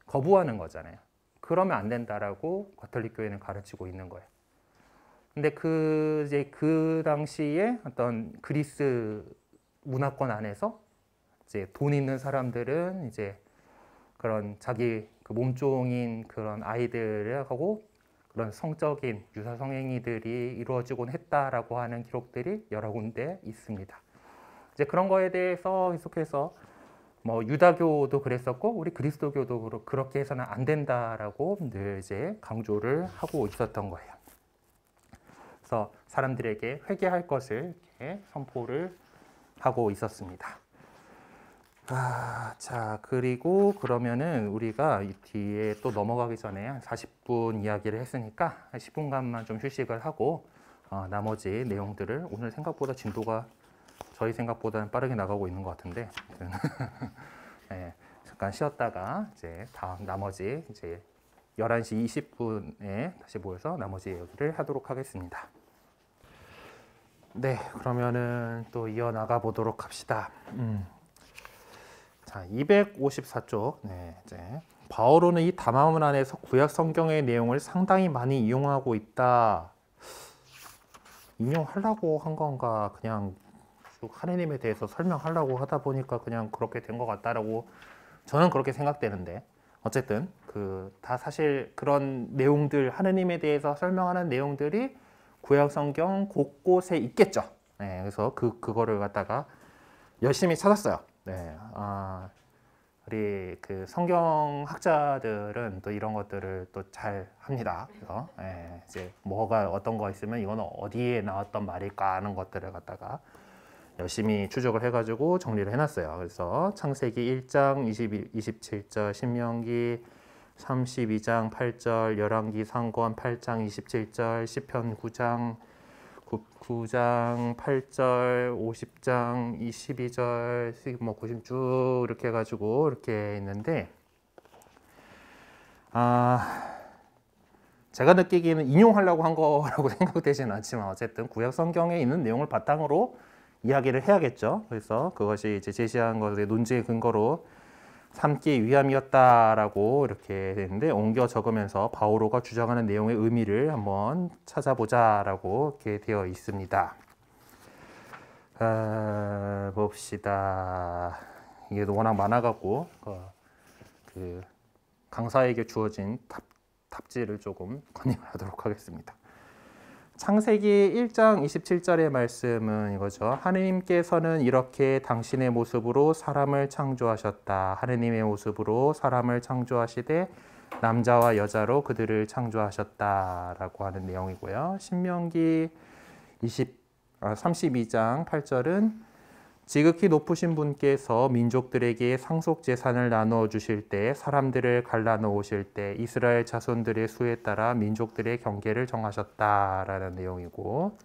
거부하는 거잖아요. 그러면 안 된다라고 가톨릭 교회는 가르치고 있는 거예요. 근데 이제 그 당시에 어떤 그리스 문화권 안에서 이제 돈 있는 사람들은 이제 그런 자기 그 몸종인 그런 아이들하고 그런 성적인 유사 성행위들이 이루어지곤 했다라고 하는 기록들이 여러 군데 있습니다. 이제 그런 거에 대해서 계속해서 뭐 유다교도 그랬었고 우리 그리스도교도 그렇게 해서는 안 된다라고 늘 이제 강조를 하고 있었던 거예요. 그래서 사람들에게 회개할 것을 이렇게 선포를 하고 있었습니다. 자, 그리고 그러면은 우리가 이 뒤에 또 넘어가기 전에 한 40분 이야기를 했으니까 한 10분간만 좀 휴식을 하고 나머지 내용들을 오늘 생각보다 진도가 저희 생각보다는 빠르게 나가고 있는 것 같은데 네, 잠깐 쉬었다가 이제 다음 나머지 이제 11시 20분에 다시 모여서 나머지 얘기를 하도록 하겠습니다. 네, 그러면은 또 이어나가 보도록 합시다. 자, 254쪽. 네, 이제 바오로는 이 담화문 안에서 구약 성경의 내용을 상당히 많이 이용하고 있다. 인용하려고 한 건가 그냥 쭉 하느님에 대해서 설명하려고 하다 보니까 그냥 그렇게 된 것 같다라고 저는 그렇게 생각되는데 어쨌든 다 사실 그런 내용들 하느님에 대해서 설명하는 내용들이 구약 성경 곳곳에 있겠죠. 네, 그래서 그거를 갖다가 열심히 찾았어요. 네, 우리 성경 학자들은 또 이런 것들을 또 잘 합니다. 그래서 이제 뭐가 어떤 거 있으면 이거는 어디에 나왔던 말일까 하는 것들을 갖다가 열심히 추적을 해가지고 정리를 해놨어요. 그래서 창세기 1장 27절, 신명기 32장 8절, 열왕기 상권 8장 27절, 시편 9장 8절, 50장 22절, 뭐 90 쭉 이렇게 해가지고 이렇게 있는데, 제가 느끼기에는 인용하려고 한 거라고 생각되지는 않지만 어쨌든 구약 성경에 있는 내용을 바탕으로 이야기를 해야겠죠. 그래서 그것이 이제 제시한 것의 논지의 근거로 삼기 위함이었다라고 이렇게 되는데, 옮겨 적으면서 바오로가 주장하는 내용의 의미를 한번 찾아보자라고 이렇게 되어 있습니다. 봅시다. 이게 워낙 많아갖고 강사에게 주어진 답지를 조금 건의하도록 하겠습니다. 창세기 1장 27절의 말씀은 이거죠. 하느님께서는 이렇게 당신의 모습으로 사람을 창조하셨다. 하느님의 모습으로 사람을 창조하시되 남자와 여자로 그들을 창조하셨다라고 하는 내용이고요. 신명기 32장 8절은 지극히 높으신 분께서 민족들에게 상속 재산을 나누어 주실 때, 사람들을 갈라 놓으실 때 이스라엘 자손들의 수에 따라 민족들의 경계를 정하셨다라는 내용이고,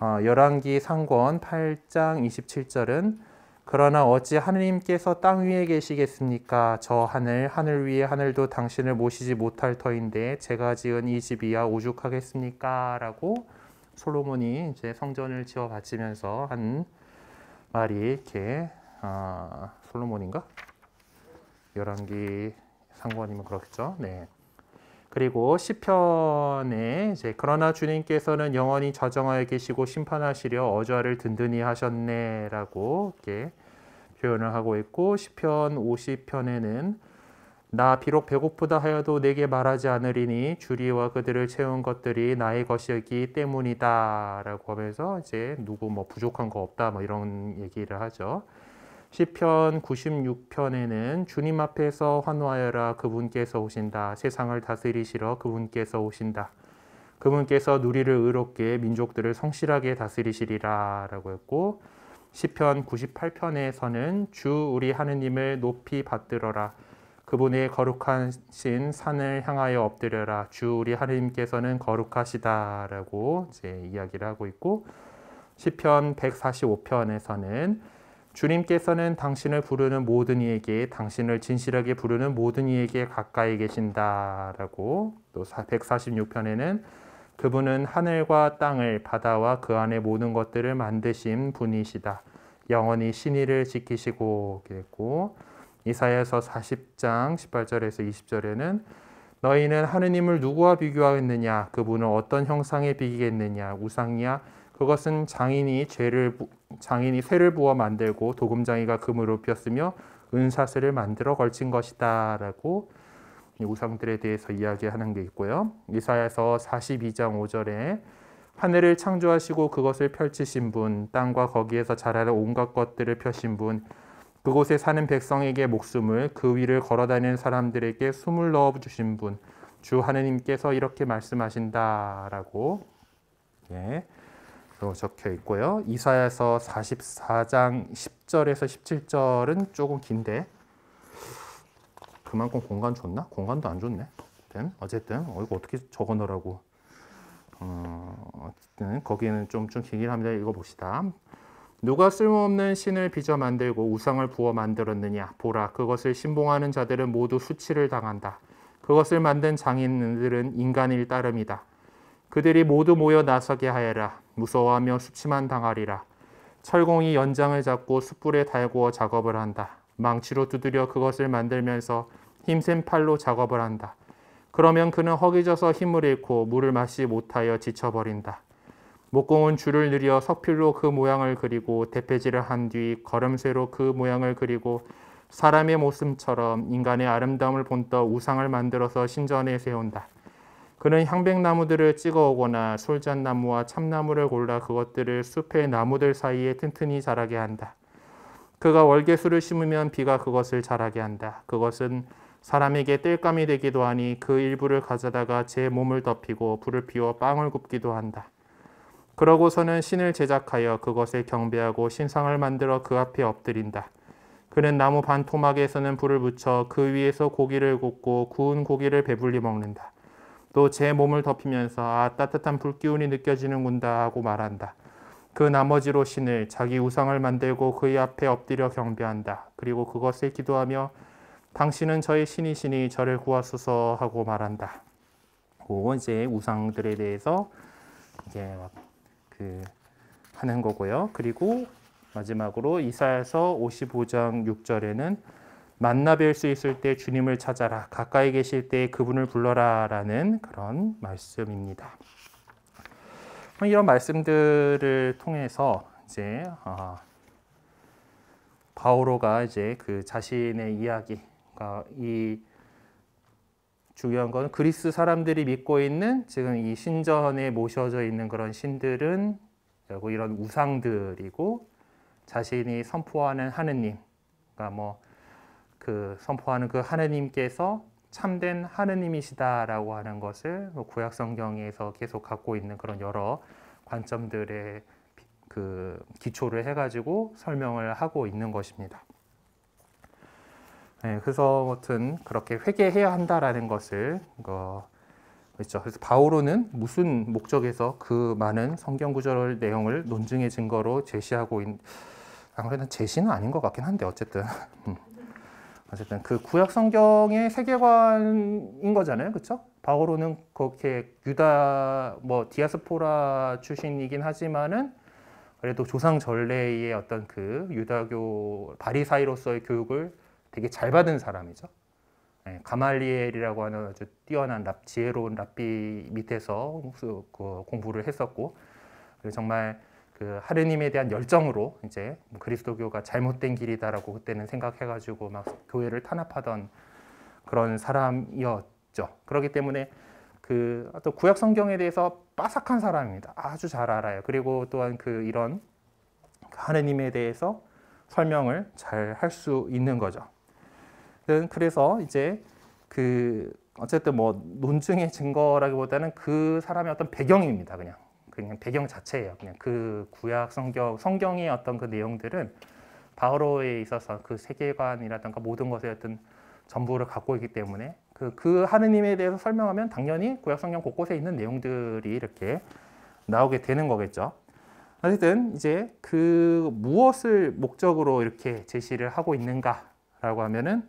열왕기 상권 8장 27절은 그러나 어찌 하느님께서 땅 위에 계시겠습니까? 저 하늘 위에 하늘도 당신을 모시지 못할 터인데 제가 지은 이 집이야 오죽하겠습니까? 라고 솔로몬이 이제 성전을 지어 바치면서 한 말이 이렇게 솔로몬인가? 열왕기 상관이면 그렇겠죠. 네. 그리고 시편에 이제 그러나 주님께서는 영원히 자정하여 계시고 심판하시려 어좌를 든든히 하셨네라고 이렇게 표현을 하고 있고, 시편 50편에는 나 비록 배고프다 하여도 내게 말하지 않으리니 주리와 그들을 채운 것들이 나의 것이기 때문이다 라고 하면서 이제 누구 뭐 부족한 거 없다 뭐 이런 얘기를 하죠. 시편 96편에는 주님 앞에서 환호하여라, 그분께서 오신다. 세상을 다스리시러 그분께서 오신다. 그분께서 누리를 의롭게 민족들을 성실하게 다스리시리라 라고 했고, 시편 98편에서는 주 우리 하느님을 높이 받들어라. 그분의 거룩하신 산을 향하여 엎드려라. 주 우리 하느님께서는 거룩하시다라고 이제 이야기를 하고 있고, 시편 145편에서는 주님께서는 당신을 부르는 모든 이에게, 당신을 진실하게 부르는 모든 이에게 가까이 계신다라고, 또 146편에는 그분은 하늘과 땅을, 바다와 그 안에 모든 것들을 만드신 분이시다. 영원히 신의를 지키시고 그랬고, 이사야서 40장 18절에서 20절에는 너희는 하느님을 누구와 비교하겠느냐? 그분은 어떤 형상에 비기겠느냐? 우상이야? 그것은 장인이 쇠를 부어 만들고 도금장이가 금을 입혔으며 은사슬을 만들어 걸친 것이다 라고 우상들에 대해서 이야기하는 게 있고요. 이사야서 42장 5절에 하늘을 창조하시고 그것을 펼치신 분, 땅과 거기에서 자라는 온갖 것들을 펴신 분, 그곳에 사는 백성에게 목숨을, 그 위를 걸어다니는 사람들에게 숨을 넣어주신 분, 주 하느님께서 이렇게 말씀하신다라고 적혀 있고요. 이사야서 44장 10절에서 17절은 조금 긴데 그만큼 공간 줬나? 공간도 안 줬네. 어쨌든 이거 어떻게 적어놓으라고. 어쨌든 거기는 좀 길긴 합니다. 읽어봅시다. 누가 쓸모없는 신을 빚어 만들고 우상을 부어 만들었느냐? 보라, 그것을 신봉하는 자들은 모두 수치를 당한다. 그것을 만든 장인들은 인간일 따름이다. 그들이 모두 모여 나서게 하여라. 무서워하며 수치만 당하리라. 철공이 연장을 잡고 숯불에 달구어 작업을 한다. 망치로 두드려 그것을 만들면서 힘센 팔로 작업을 한다. 그러면 그는 허기져서 힘을 잃고 물을 마시지 못하여 지쳐버린다. 목공은 줄을 늘여 석필로 그 모양을 그리고 대패질을 한 뒤 걸음쇠로 그 모양을 그리고 사람의 모습처럼 인간의 아름다움을 본떠 우상을 만들어서 신전에 세운다. 그는 향백나무들을 찍어오거나 술잣나무와 참나무를 골라 그것들을 숲의 나무들 사이에 튼튼히 자라게 한다. 그가 월계수를 심으면 비가 그것을 자라게 한다. 그것은 사람에게 땔감이 되기도 하니 그 일부를 가져다가 제 몸을 덮이고 불을 피워 빵을 굽기도 한다. 그러고서는 신을 제작하여 그것에 경배하고 신상을 만들어 그 앞에 엎드린다. 그는 나무 반토막에서는 불을 붙여 그 위에서 고기를 굽고 구운 고기를 배불리 먹는다. 또 제 몸을 덮이면서 아 따뜻한 불기운이 느껴지는군다 하고 말한다. 그 나머지로 신을 자기 우상을 만들고 그의 앞에 엎드려 경배한다. 그리고 그것에 기도하며 당신은 저의 신이시니 저를 구하소서 하고 말한다. 그거 이제 우상들에 대해서 이제 하는 거고요. 그리고 마지막으로 이사야서 55장 6절에는 만나 뵐 수 있을 때 주님을 찾아라. 가까이 계실 때 그분을 불러라 라는 그런 말씀입니다. 이런 말씀들을 통해서 이제 바오로가 이제 그 자신의 이야기, 그러니까 이 중요한 건 그리스 사람들이 믿고 있는 지금 이 신전에 모셔져 있는 그런 신들은 그리고 이런 우상들이고 자신이 선포하는 하느님, 그러니까 뭐 그 선포하는 그 하느님께서 참된 하느님이시다라고 하는 것을 구약 성경에서 계속 갖고 있는 그런 여러 관점들의 그 기초를 해가지고 설명을 하고 있는 것입니다. 네, 그래서 아무튼 그렇게 회개해야 한다라는 것을 그렇죠. 그래서 바오로는 무슨 목적에서 그 많은 성경 구절 내용을 논증의 증거로 제시하고 있는 아무래도 제시는 아닌 것 같긴 한데 어쨌든 그 구약 성경의 세계관인 거잖아요, 그렇죠? 바오로는 그렇게 유다 뭐 디아스포라 출신이긴 하지만은 그래도 조상 전례의 어떤 그 유다교 바리사이로서의 교육을 되게 잘 받은 사람이죠. 네, 가말리엘이라고 하는 아주 뛰어난 지혜로운 랍비 밑에서 공부를 했었고, 정말 그 하느님에 대한 열정으로 이제 그리스도교가 잘못된 길이다라고 그때는 생각해가지고 막 교회를 탄압하던 그런 사람이었죠. 그렇기 때문에 그 또 구약 성경에 대해서 빠삭한 사람입니다. 아주 잘 알아요. 그리고 또한 그 이런 하느님에 대해서 설명을 잘 할 수 있는 거죠. 그래서 이제 그 어쨌든 뭐 논증의 증거라기보다는 그 사람의 어떤 배경입니다. 그냥 배경 자체예요. 그냥 그 구약 성경의 어떤 그 내용들은 바오로에 있어서 그 세계관이라든가 모든 것의 어떤 전부를 갖고 있기 때문에 그 하느님에 대해서 설명하면 당연히 구약 성경 곳곳에 있는 내용들이 이렇게 나오게 되는 거겠죠. 어쨌든 이제 그 무엇을 목적으로 이렇게 제시를 하고 있는가라고 하면은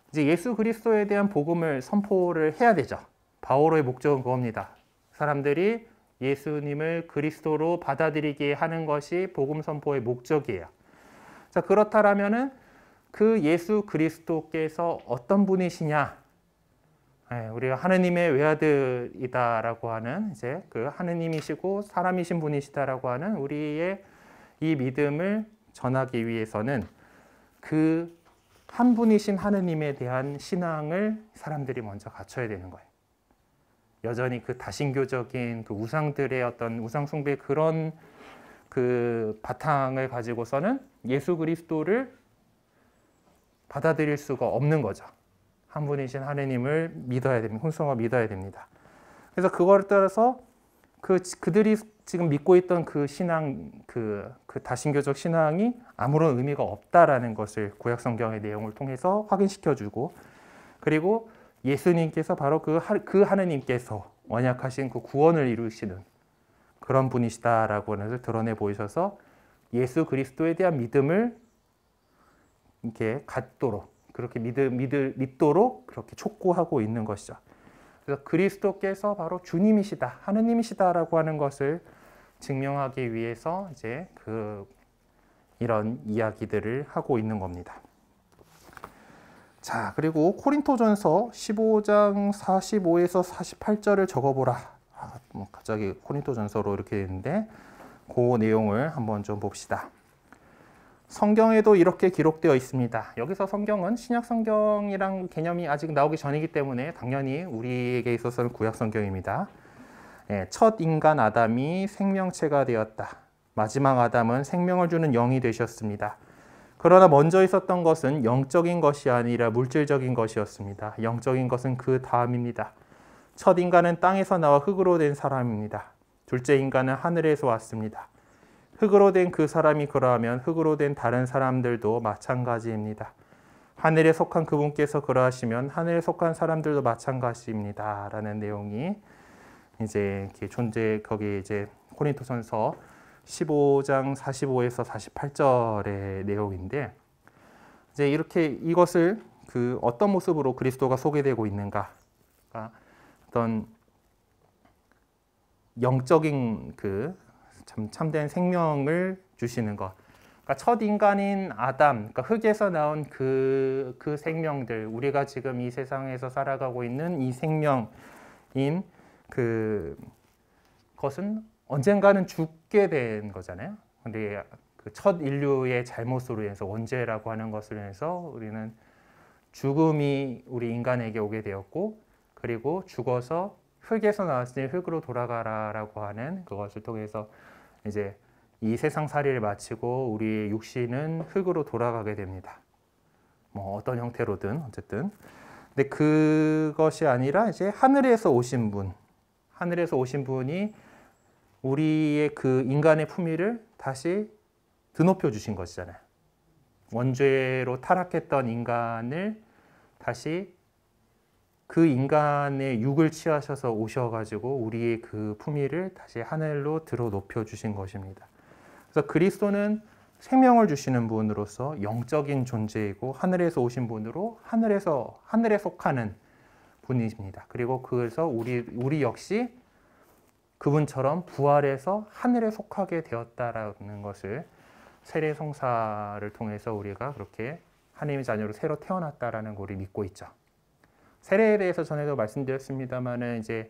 이제 예수 그리스도에 대한 복음을 선포를 해야 되죠. 바오로의 목적은 그겁니다. 사람들이 예수님을 그리스도로 받아들이게 하는 것이 복음 선포의 목적이에요. 자, 그렇다라면은 그 예수 그리스도께서 어떤 분이시냐? 우리가 하느님의 외아들이다라고 하는 이제 그 하느님이시고 사람이신 분이시다라고 하는 우리의 이 믿음을 전하기 위해서는 그 한 분이신 하느님에 대한 신앙을 사람들이 먼저 갖춰야 되는 거예요. 여전히 그 다신교적인 그 우상들의 어떤 우상 숭배 그런 그 바탕을 가지고서는 예수 그리스도를 받아들일 수가 없는 거죠. 한 분이신 하느님을 믿어야 됩니다. hun성을 믿어야 됩니다. 그래서 그걸 따라서 그들이 지금 믿고 있던 그 신앙, 그 다신교적 신앙이 아무런 의미가 없다라는 것을 구약 성경의 내용을 통해서 확인시켜주고, 그리고 예수님께서 바로 그 하느님께서 언약하신 그 구원을 이루시는 그런 분이시다라고 하는 것을 드러내 보이셔서 예수 그리스도에 대한 믿음을 이렇게 갖도록 그렇게 믿도록 그렇게 촉구하고 있는 것이죠. 그래서 그리스도께서 바로 주님이시다, 하느님이시다라고 하는 것을 증명하기 위해서 이제 이런 이야기들을 하고 있는 겁니다. 자, 그리고 코린토전서 15장 45에서 48절을 적어보라. 갑자기 코린토전서로 이렇게 되는데 그 내용을 한번 좀 봅시다. 성경에도 이렇게 기록되어 있습니다. 여기서 성경은 신약 성경이랑 개념이 아직 나오기 전이기 때문에 당연히 우리에게 있어서는 구약 성경입니다. 첫 인간 아담이 생명체가 되었다. 마지막 아담은 생명을 주는 영이 되셨습니다. 그러나 먼저 있었던 것은 영적인 것이 아니라 물질적인 것이었습니다. 영적인 것은 그 다음입니다. 첫 인간은 땅에서 나와 흙으로 된 사람입니다. 둘째 인간은 하늘에서 왔습니다. 흙으로 된 그 사람이 그러하면 흙으로 된 다른 사람들도 마찬가지입니다. 하늘에 속한 그분께서 그러하시면 하늘에 속한 사람들도 마찬가지입니다. 라는 내용이 이제 거기 이제 고린도전서 15장 45에서 48절의 내용인데, 이제 이렇게 이것을 어떤 모습으로 그리스도가 소개되고 있는가? 그러니까 어떤 영적인 참된 생명을 주시는 것. 그러니까 첫 인간인 아담, 그러니까 흙에서 나온 그 생명들, 우리가 지금 이 세상에서 살아가고 있는 이 생명인 그것은 언젠가는 죽게 된 거잖아요. 근데 그 첫 인류의 잘못으로 인해서 원죄라고 하는 것을 인해서 우리는 죽음이 우리 인간에게 오게 되었고, 그리고 죽어서 흙에서 나왔으니 흙으로 돌아가라라고 하는 그것을 통해서 이제 이 세상 살이를 마치고 우리의 육신은 흙으로 돌아가게 됩니다. 뭐 어떤 형태로든 어쨌든. 근데 그것이 아니라 이제 하늘에서 오신 분이 우리의 그 인간의 품위를 다시 드높여 주신 것이잖아요. 원죄로 타락했던 인간을 다시 그 인간의 육을 취하셔서 오셔가지고 우리의 그 품위를 다시 하늘로 들어 높여 주신 것입니다. 그래서 그리스도는 생명을 주시는 분으로서 영적인 존재이고 하늘에서 오신 분으로 하늘에 속하는 분이십니다. 그리고 그래서 우리 역시 그분처럼 부활해서 하늘에 속하게 되었다라는 것을 세례성사를 통해서 우리가 그렇게 하나님의 자녀로 새로 태어났다라는 걸 우리 믿고 있죠. 세례에 대해서 전에도 말씀드렸습니다만은 이제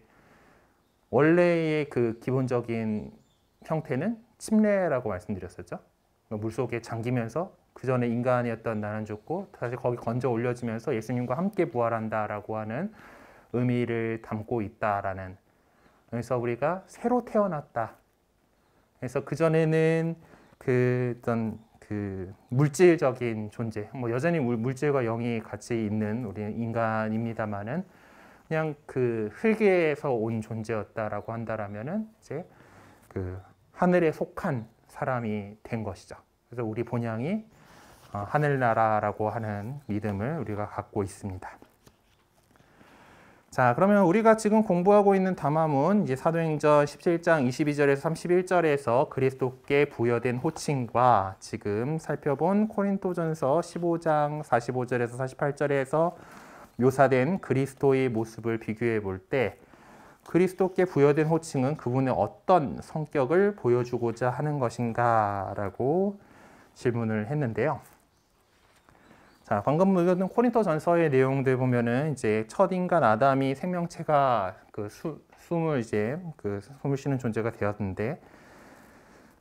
원래의 그 기본적인 형태는 침례라고 말씀드렸었죠. 물속에 잠기면서 그 전에 인간이었던 나는 죽고 다시 거기 건져 올려지면서 예수님과 함께 부활한다라고 하는 의미를 담고 있다라는. 그래서 우리가 새로 태어났다. 그래서 그 전에는 어떤 물질적인 존재, 뭐 여전히 물질과 영이 같이 있는 우리 인간입니다만은 그냥 그 흙에서 온 존재였다라고 한다라면은 이제 그 하늘에 속한 사람이 된 것이죠. 그래서 우리 본향이 하늘나라라고 하는 믿음을 우리가 갖고 있습니다. 자, 그러면 우리가 지금 공부하고 있는 담화문 이제 사도행전 17장 22절에서 31절에서 그리스도께 부여된 호칭과 지금 살펴본 고린도전서 15장 45절에서 48절에서 묘사된 그리스도의 모습을 비교해 볼 때 그리스도께 부여된 호칭은 그분의 어떤 성격을 보여주고자 하는 것인가라고 질문을 했는데요. 자, 방금 읽었던 고린도전서의 내용들 보면은 이제 첫 인간 아담이 생명체가 숨을 쉬는 존재가 되었는데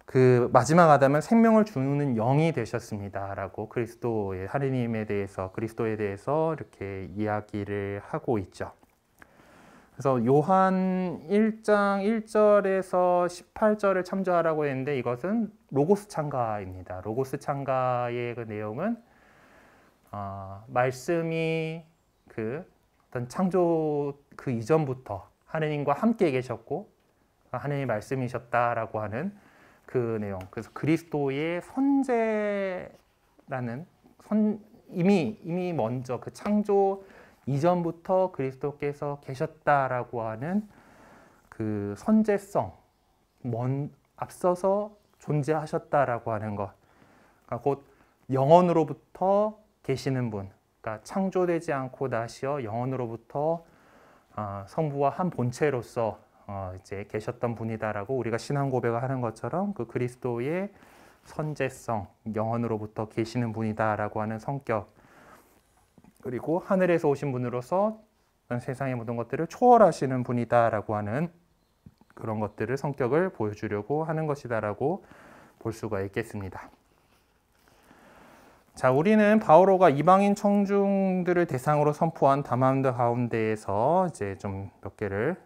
그 마지막 아담은 생명을 주는 영이 되셨습니다라고 그리스도의 하느님에 대해서 그리스도에 대해서 이렇게 이야기를 하고 있죠. 그래서 요한 1장 1절에서 18절을 참조하라고 했는데 이것은 로고스 창가입니다. 로고스 창가의 그 내용은 말씀이 어떤 창조 그 이전부터 하느님과 함께 계셨고 하느님의 말씀이셨다라고 하는 그 내용. 그래서 그리스도의 선제라는 이미 먼저 그 창조 이전부터 그리스도께서 계셨다라고 하는 그 선제성, 앞서서 존재하셨다라고 하는 것. 그러니까 곧 영원으로부터 계시는 분, 그러니까 창조되지 않고 나시어 영원으로부터 성부와 한 본체로서 이제 계셨던 분이다라고 우리가 신앙 고백을 하는 것처럼 그 그리스도의 선제성, 영원으로부터 계시는 분이다라고 하는 성격, 그리고 하늘에서 오신 분으로서 세상의 모든 것들을 초월하시는 분이다라고 하는 그런 것들을 성격을 보여주려고 하는 것이다라고 볼 수가 있겠습니다. 자, 우리는 바오로가 이방인 청중들을 대상으로 선포한 담화문들 가운데에서 이제 좀 몇 개를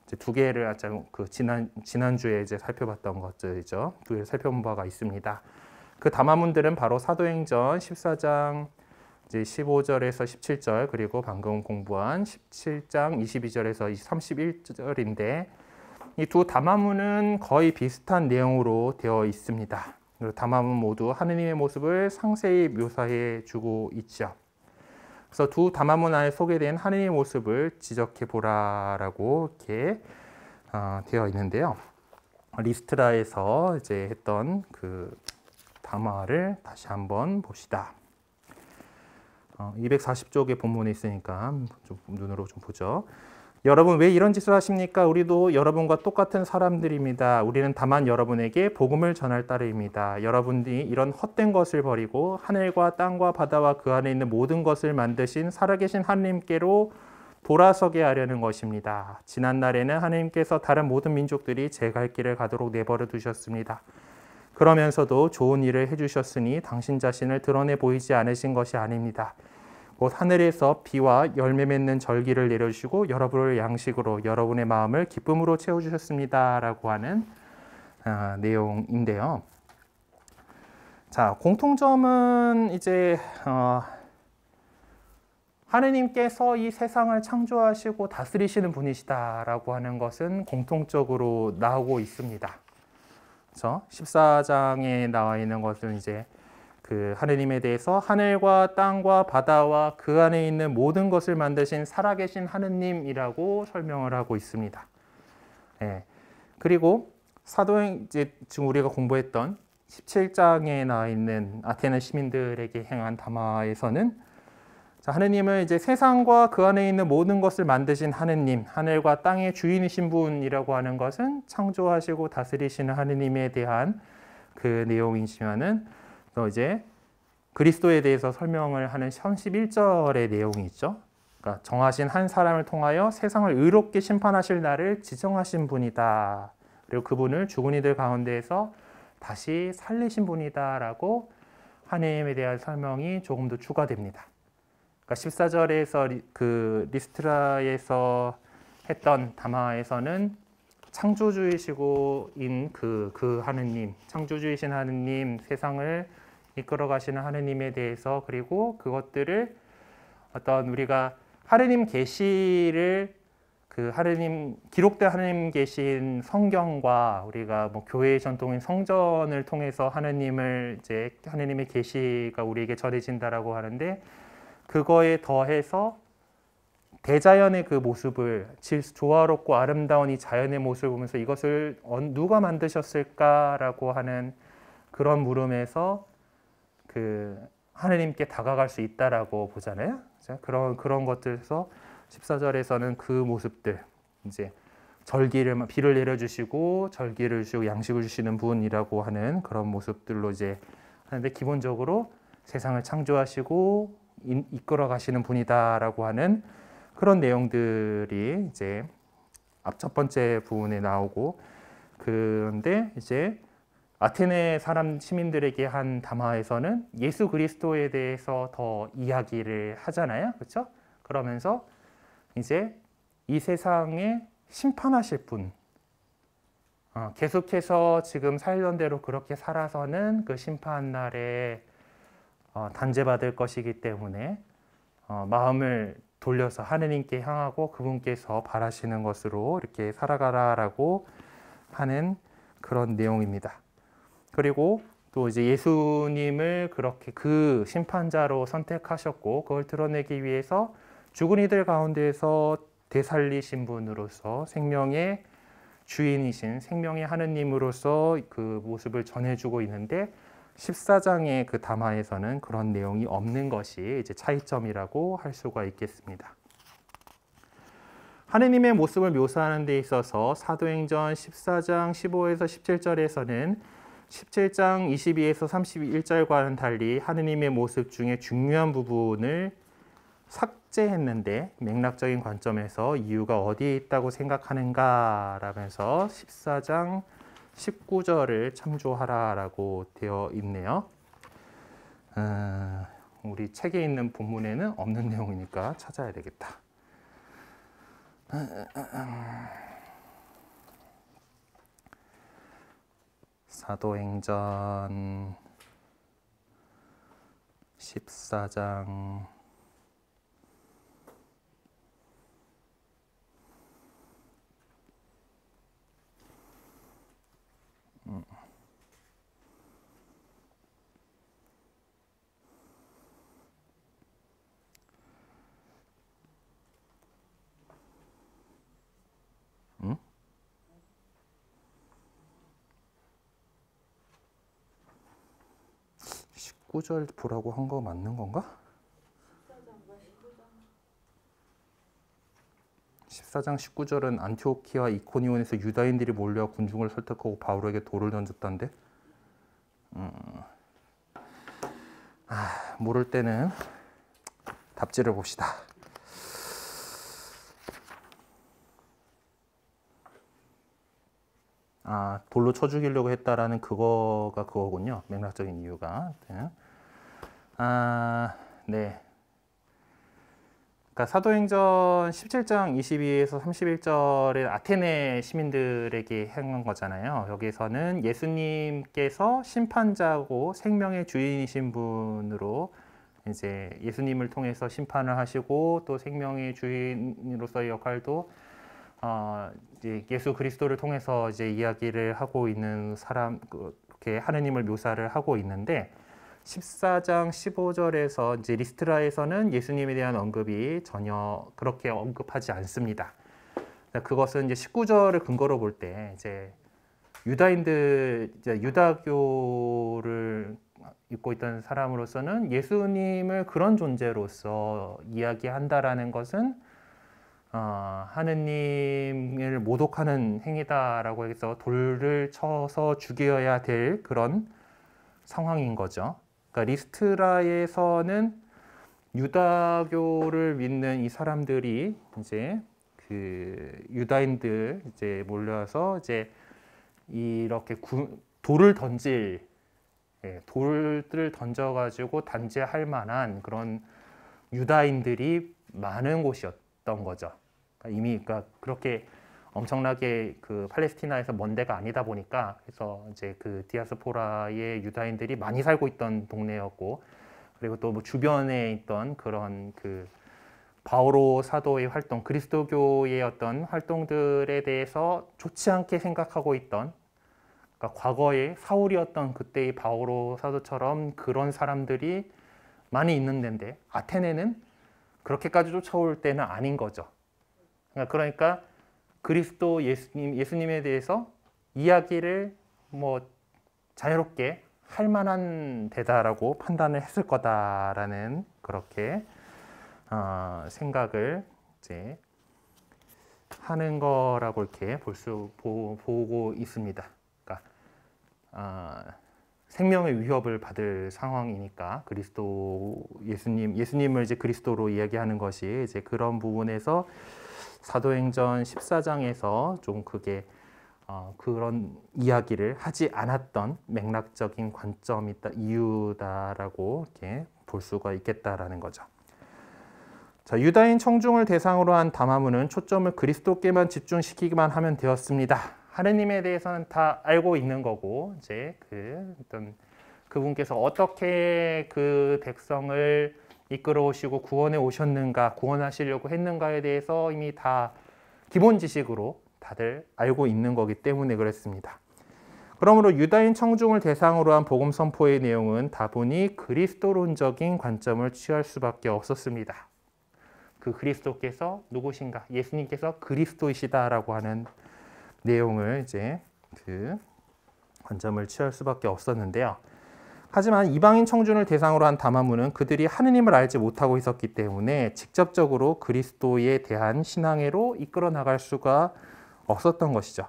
이제 두 개를 아까 그 지난주에 이제 살펴봤던 것들이죠. 두 개를 살펴본 바가 있습니다. 그 담화문들은 바로 사도행전 14장 이제 15절에서 17절 그리고 방금 공부한 17장 22절에서 31절인데 이 두 담화문은 거의 비슷한 내용으로 되어 있습니다. 담화문 모두 하느님의 모습을 상세히 묘사해 주고 있죠. 그래서 두 담화문 안에 소개된 하느님의 모습을 지적해 보라라고 이렇게 되어 있는데요. 리스트라에서 이제 했던 그 담화를 다시 한번 봅시다. 240쪽의 본문에 있으니까 좀 눈으로 좀 보죠. 여러분 왜 이런 짓을 하십니까? 우리도 여러분과 똑같은 사람들입니다. 우리는 다만 여러분에게 복음을 전할 따름입니다. 여러분이 이런 헛된 것을 버리고 하늘과 땅과 바다와 그 안에 있는 모든 것을 만드신 살아계신 하나님께로 돌아서게 하려는 것입니다. 지난 날에는 하나님께서 다른 모든 민족들이 제 갈 길을 가도록 내버려 두셨습니다. 그러면서도 좋은 일을 해주셨으니 당신 자신을 드러내 보이지 않으신 것이 아닙니다. 곧 하늘에서 비와 열매 맺는 절기를 내려주시고 여러분을 양식으로 여러분의 마음을 기쁨으로 채워주셨습니다. 라고 하는 내용인데요. 자, 공통점은 이제 하느님께서 이 세상을 창조하시고 다스리시는 분이시다라고 하는 것은 공통적으로 나오고 있습니다. 그렇죠? 14장에 나와 있는 것은 이제 그 하느님에 대해서 하늘과 땅과 바다와 그 안에 있는 모든 것을 만드신 살아계신 하느님이라고 설명을 하고 있습니다. 예. 그리고 사도행 이제 지금 우리가 공부했던 17장에 나와 있는 아테네 시민들에게 행한 담화에서는 자, 하느님을 이제 세상과 그 안에 있는 모든 것을 만드신 하느님, 하늘과 땅의 주인이신 분이라고 하는 것은 창조하시고 다스리시는 하느님에 대한 그 내용이지만은 또 이제 그리스도에 대해서 설명을 하는 31절의 내용이 있죠. 그러니까 정하신 한 사람을 통하여 세상을 의롭게 심판하실 날을 지정하신 분이다. 그리고 그분을 죽은 이들 가운데에서 다시 살리신 분이다라고 하느님에 대한 설명이 조금 더 추가됩니다. 그러니까 14절에서 그 리스트라에서 했던 담화에서는 창조주이시고인 그 하느님, 창조주이신 하느님, 세상을 이끌어 가시는 하느님에 대해서 그리고 그것들을 어떤 우리가 하느님 계시를 그 하느님 기록된 하느님 계신 성경과 우리가 뭐 교회의 전통인 성전을 통해서 하느님을 이제 하느님의 계시가 우리에게 전해진다라고 하는데 그거에 더해서 대자연의 그 모습을 조화롭고 아름다운 이 자연의 모습을 보면서 이것을 누가 만드셨을까라고 하는 그런 물음에서 그 하느님께 다가갈 수 있다라고 보잖아요. 그런 것들에서 14절에서는 그 모습들 이제 절기를 비를 내려주시고 절기를 주시고 양식을 주시는 분이라고 하는 그런 모습들로 이제 하는데 기본적으로 세상을 창조하시고 이끌어 가시는 분이다라고 하는 그런 내용들이 이제 앞 첫 번째 부분에 나오고 그런데 이제 아테네 사람 시민들에게 한 담화에서는 예수 그리스도에 대해서 더 이야기를 하잖아요. 그렇죠? 그러면서 이제 이 세상에 심판하실 분 계속해서 지금 살던 대로 그렇게 살아서는 그 심판 날에 단죄받을 것이기 때문에 마음을 돌려서 하느님께 향하고 그분께서 바라시는 것으로 이렇게 살아가라라고 하는 그런 내용입니다. 그리고 또 이제 예수님을 그렇게 그 심판자로 선택하셨고 그걸 드러내기 위해서 죽은 이들 가운데에서 되살리신 분으로서 생명의 주인이신 생명의 하느님으로서 그 모습을 전해주고 있는데 14장의 그 담화에서는 그런 내용이 없는 것이 이제 차이점이라고 할 수가 있겠습니다. 하느님의 모습을 묘사하는 데 있어서 사도행전 14장 15에서 17절에서는 17장 22에서 31절과는 달리 하느님의 모습 중에 중요한 부분을 삭제했는데 맥락적인 관점에서 이유가 어디에 있다고 생각하는가 라면서 14장 19절을 참조하라라고 되어 있네요. 우리 책에 있는 본문에는 없는 내용이니까 찾아야 되겠다. 사도행전 14장 19절 보라고 한 거 맞는 건가? 14장 19절은 안티오키와 이코니온에서 유다인들이 몰려 군중을 설득하고 바울에게 돌을 던졌다는데 모를 때는 답지를 봅시다. 돌로 쳐 죽이려고 했다라는 그거가 그거군요. 맥락적인 이유가. 네. 그러니까 사도행전 17장 22에서 31절에 아테네 시민들에게 행한 거잖아요. 여기서는 예수님께서 심판자고 생명의 주인이신 분으로 이제 예수님을 통해서 심판을 하시고 또 생명의 주인으로서의 역할도 이제 예수 그리스도를 통해서 이제 이야기를 하고 있는 사람, 그렇게 하느님을 묘사를 하고 있는데 14장 15절에서 이제 리스트라에서는 예수님에 대한 언급이 전혀 그렇게 언급하지 않습니다. 그것은 이제 19절을 근거로 볼 때 이제 유다인들, 이제 유다교를 입고 있던 사람으로서는 예수님을 그런 존재로서 이야기한다라는 것은 하느님을 모독하는 행위다라고 해서 돌을 쳐서 죽여야 될 그런 상황인 거죠. 그러니까 리스트라에서는 유다교를 믿는 이 사람들이 이제 그 유다인들 이제 몰려서 이제 이렇게 돌을 돌을 던져가지고 단죄할 만한 그런 유다인들이 많은 곳이었던 거죠. 이미 그러니까 그렇게 엄청나게 그 팔레스티나에서 먼 데가 아니다 보니까 그래서 이제 그 디아스포라의 유다인들이 많이 살고 있던 동네였고 그리고 또 뭐 주변에 있던 그런 그 바오로 사도의 활동, 그리스도교의 어떤 활동들에 대해서 좋지 않게 생각하고 있던 그러니까 과거의 사울이었던 그때의 바오로 사도처럼 그런 사람들이 많이 있는 데인데 아테네는 그렇게까지 쫓아올 때는 아닌 거죠. 그러니까 그리스도 예수님에 대해서 이야기를 뭐 자유롭게 할 만한 데다라고 판단을 했을 거다라는 그렇게 생각을 이제 하는 거라고 이렇게 보고 있습니다. 그러니까 생명의 위협을 받을 상황이니까 그리스도 예수님을 이제 그리스도로 이야기하는 것이 이제 그런 부분에서 사도행전 14장에서 좀 그게 그런 이야기를 하지 않았던 맥락적인 관점이 이유다라고 이렇게 볼 수가 있겠다라는 거죠. 자, 유다인 청중을 대상으로 한 담화문은 초점을 그리스도께만 집중시키기만 하면 되었습니다. 하느님에 대해서는 다 알고 있는 거고 이제 그분께서 어떻게 그 백성을 이끌어 오시고 구원해 오셨는가, 구원하시려고 했는가에 대해서 이미 다 기본 지식으로 다들 알고 있는 거기 때문에 그랬습니다. 그러므로 유다인 청중을 대상으로 한 복음 선포의 내용은 다분히 그리스도론적인 관점을 취할 수밖에 없었습니다. 그 그리스도께서 누구신가? 예수님께서 그리스도이시다라고 하는 내용을 이제 그 관점을 취할 수밖에 없었는데요. 하지만 이방인 청중을 대상으로 한 담화문은 그들이 하느님을 알지 못하고 있었기 때문에 직접적으로 그리스도에 대한 신앙으로 이끌어 나갈 수가 없었던 것이죠.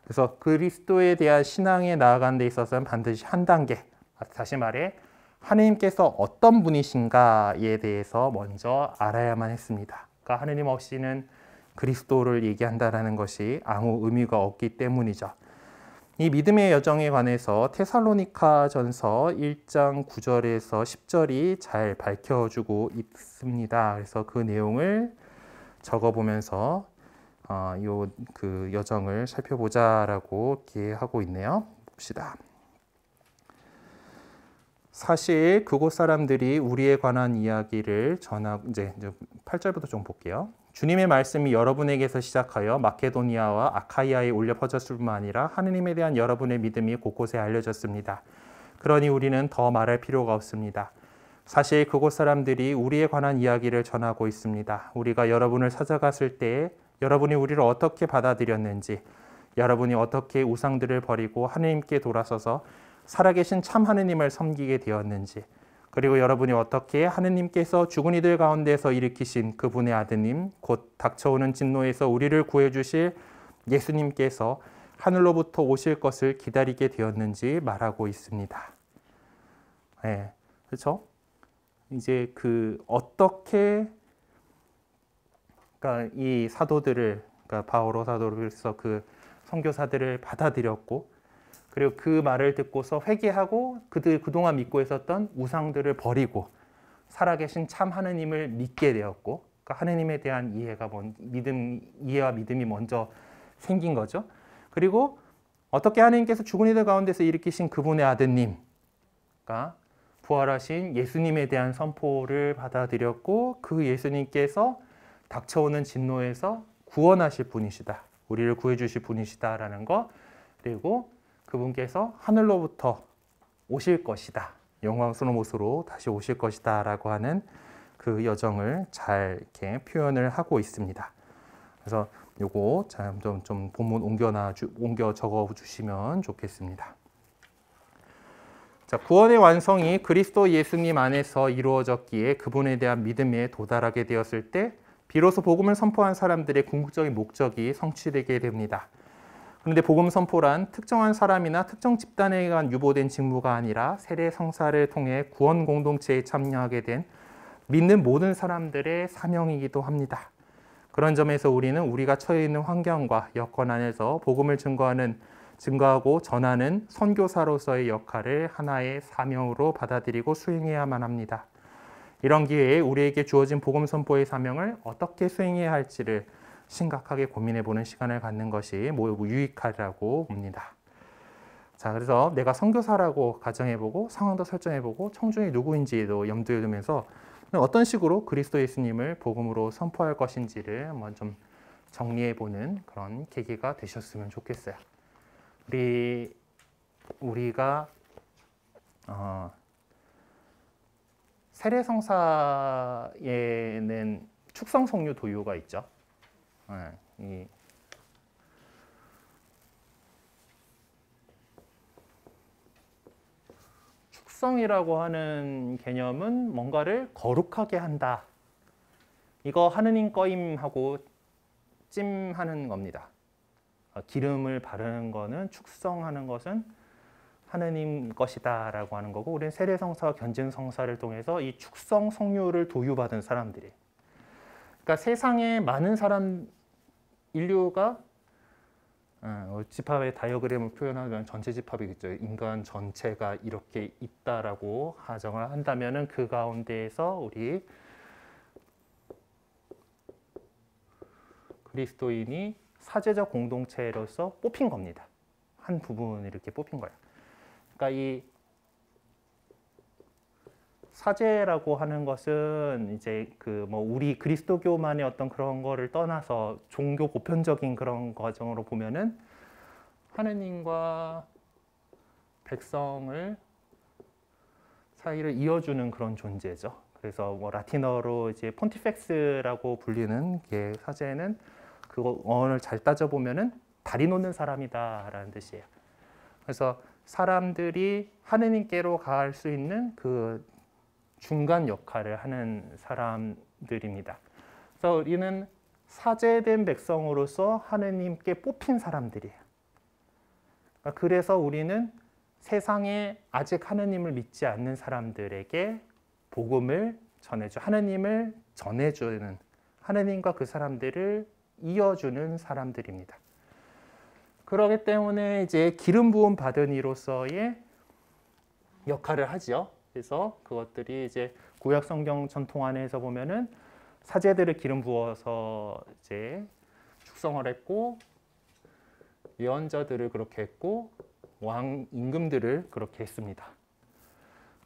그래서 그리스도에 대한 신앙에 나아가는 데 있어서는 반드시 한 단계, 다시 말해 하느님께서 어떤 분이신가에 대해서 먼저 알아야만 했습니다. 그러니까 하느님 없이는 그리스도를 얘기한다는 것이 아무 의미가 없기 때문이죠. 이 믿음의 여정에 관해서 테살로니가전서 1장 9절에서 10절이 잘 밝혀주고 있습니다. 그래서 그 내용을 적어보면서 그 여정을 살펴보자라고 기회하고 있네요. 봅시다. 사실 그곳 사람들이 우리에 관한 이야기를 전하고 이제 8절부터 좀 볼게요. 주님의 말씀이 여러분에게서 시작하여 마케도니아와 아카이아에 울려 퍼졌을 뿐만 아니라 하느님에 대한 여러분의 믿음이 곳곳에 알려졌습니다. 그러니 우리는 더 말할 필요가 없습니다. 사실 그곳 사람들이 우리에 관한 이야기를 전하고 있습니다. 우리가 여러분을 찾아갔을 때에 여러분이 우리를 어떻게 받아들였는지, 여러분이 어떻게 우상들을 버리고 하느님께 돌아서서 살아계신 참 하느님을 섬기게 되었는지, 그리고 여러분이 어떻게 하느님께서 죽은 이들 가운데서 일으키신 그분의 아드님, 곧 닥쳐오는 진노에서 우리를 구해주실 예수님께서 하늘로부터 오실 것을 기다리게 되었는지 말하고 있습니다. 네, 그렇죠? 이제 어떻게 그러니까 이 사도들을, 그러니까 바오로 사도로서 그 선교사들을 받아들였고, 그리고 그 말을 듣고서 회개하고 그동안 믿고 있었던 우상들을 버리고 살아계신 참 하느님을 믿게 되었고, 그러니까 하느님에 대한 이해와 믿음이 먼저 생긴 거죠. 그리고 어떻게 하느님께서 죽은 이들 가운데서 일으키신 그분의 아드님, 그러니까 부활하신 예수님에 대한 선포를 받아들였고, 그 예수님께서 닥쳐오는 진노에서 구원하실 분이시다, 우리를 구해주실 분이시다라는 거, 그리고 그분께서 하늘로부터 오실 것이다, 영광스러운 모습으로 다시 오실 것이다 라고 하는 그 여정을 잘 이렇게 표현을 하고 있습니다. 그래서 요거 좀 본문 옮겨 적어 주시면 좋겠습니다. 자, 구원의 완성이 그리스도 예수님 안에서 이루어졌기에 그분에 대한 믿음에 도달하게 되었을 때 비로소 복음을 선포한 사람들의 궁극적인 목적이 성취되게 됩니다. 그런데 복음 선포란 특정한 사람이나 특정 집단에 의한 유보된 직무가 아니라 세례 성사를 통해 구원 공동체에 참여하게 된 믿는 모든 사람들의 사명이기도 합니다. 그런 점에서 우리는 우리가 처해 있는 환경과 여건 안에서 복음을 증거하고 전하는 선교사로서의 역할을 하나의 사명으로 받아들이고 수행해야만 합니다. 이런 기회에 우리에게 주어진 복음 선포의 사명을 어떻게 수행해야 할지를 심각하게 고민해보는 시간을 갖는 것이 유익하다고 봅니다. 자, 그래서 내가 선교사라고 가정해보고 상황도 설정해보고 청중이 누구인지도 염두에 두면서 어떤 식으로 그리스도 예수님을 복음으로 선포할 것인지를 한번 좀 정리해보는 그런 계기가 되셨으면 좋겠어요. 우리가 세례성사에는 축성 성류 도유가 있죠. 이 축성이라고 하는 개념은 뭔가를 거룩하게 한다. 이거 하느님 거임하고 찜하는 겁니다. 기름을 바르는 거는 축성하는 것은 하느님 것이다 라고 하는 거고, 우리는 세례성사와 견증성사를 통해서 이 축성 성류를 도유받은 사람들이, 그러니까 세상에 많은 인류가 집합의 다이어그램을 표현하면 전체 집합이겠죠. 인간 전체가 이렇게 있다라고 가정을 한다면은 그 가운데에서 우리 그리스도인이 사제적 공동체로서 뽑힌 겁니다. 한 부분을 이렇게 뽑힌 거예요. 그러니까 이 사제라고 하는 것은 이제 우리 그리스도교만의 어떤 그런 거를 떠나서 종교 보편적인 그런 과정으로 보면은 하느님과 백성을 사이를 이어주는 그런 존재죠. 그래서 라틴어로 이제 폰티펙스라고 불리는 게 사제는 그 언어를 잘 따져보면은 다리 놓는 사람이다라는 뜻이에요. 그래서 사람들이 하느님께로 갈 수 있는 그 중간 역할을 하는 사람들입니다. 그래서 우리는 사제된 백성으로서 하느님께 뽑힌 사람들이에요. 그래서 우리는 세상에 아직 하느님을 믿지 않는 사람들에게 복음을 하느님을 전해주는, 하느님과 그 사람들을 이어주는 사람들입니다. 그러기 때문에 이제 기름 부음 받은 이로서의 역할을 하죠. 그래서 그것들이 이제 구약 성경 전통 안에서 보면은 사제들을 기름 부어서 이제 축성을 했고, 예언자들을 그렇게 했고, 왕 임금들을 그렇게 했습니다.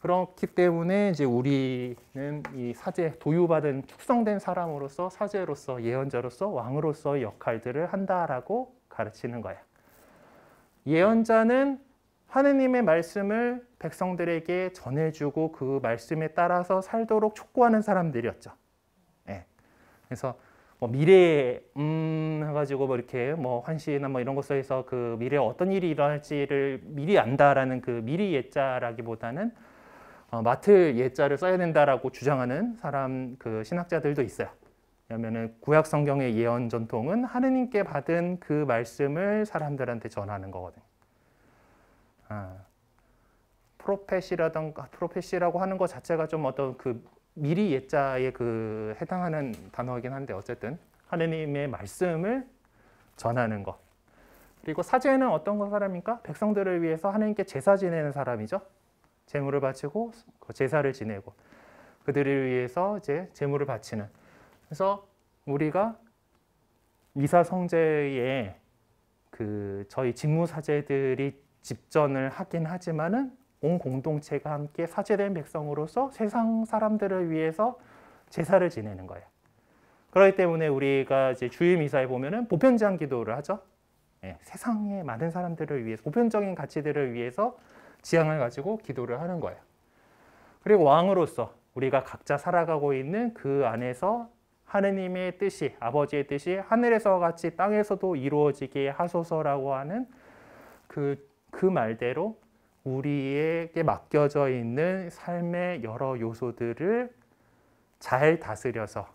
그렇기 때문에 이제 우리는 이 사제, 도유받은 축성된 사람으로서, 사제로서, 예언자로서, 왕으로서의 역할들을 한다라고 가르치는 거예요. 예언자는 하느님의 말씀을 백성들에게 전해주고 그 말씀에 따라서 살도록 촉구하는 사람들이었죠. 예. 그래서 뭐 미래에 해가지고 뭐 이렇게 뭐 환시나 뭐 이런 것에서 그 미래에 어떤 일이 일어날지를 미리 안다라는 그 미리 예자라기보다는 맡을 예자를 써야 된다라고 주장하는 사람 그 신학자들도 있어요. 왜냐하면은 구약 성경의 예언 전통은 하느님께 받은 그 말씀을 사람들한테 전하는 거거든요. 프로페시라고 하는 것 자체가 좀 어떤 그 미리 예자에 그 해당하는 단어이긴 한데 어쨌든 하느님의 말씀을 전하는 것. 그리고 사제는 어떤 사람입니까? 백성들을 위해서 하느님께 제사 지내는 사람이죠. 제물을 바치고 제사를 지내고 그들을 위해서 이제 제물을 바치는. 그래서 우리가 미사 성제에 그 저희 직무사제들이 집전을 하긴 하지만은 온 공동체가 함께 사제된 백성으로서 세상 사람들을 위해서 제사를 지내는 거예요. 그렇기 때문에 우리가 이제 주일 미사에 보면은 보편제한 기도를 하죠. 예, 세상의 많은 사람들을 위해서 보편적인 가치들을 위해서 지향을 가지고 기도를 하는 거예요. 그리고 왕으로서 우리가 각자 살아가고 있는 그 안에서 하느님의 뜻이, 아버지의 뜻이 하늘에서 같이 땅에서도 이루어지게 하소서라고 하는 그 말대로 우리에게 맡겨져 있는 삶의 여러 요소들을 잘 다스려서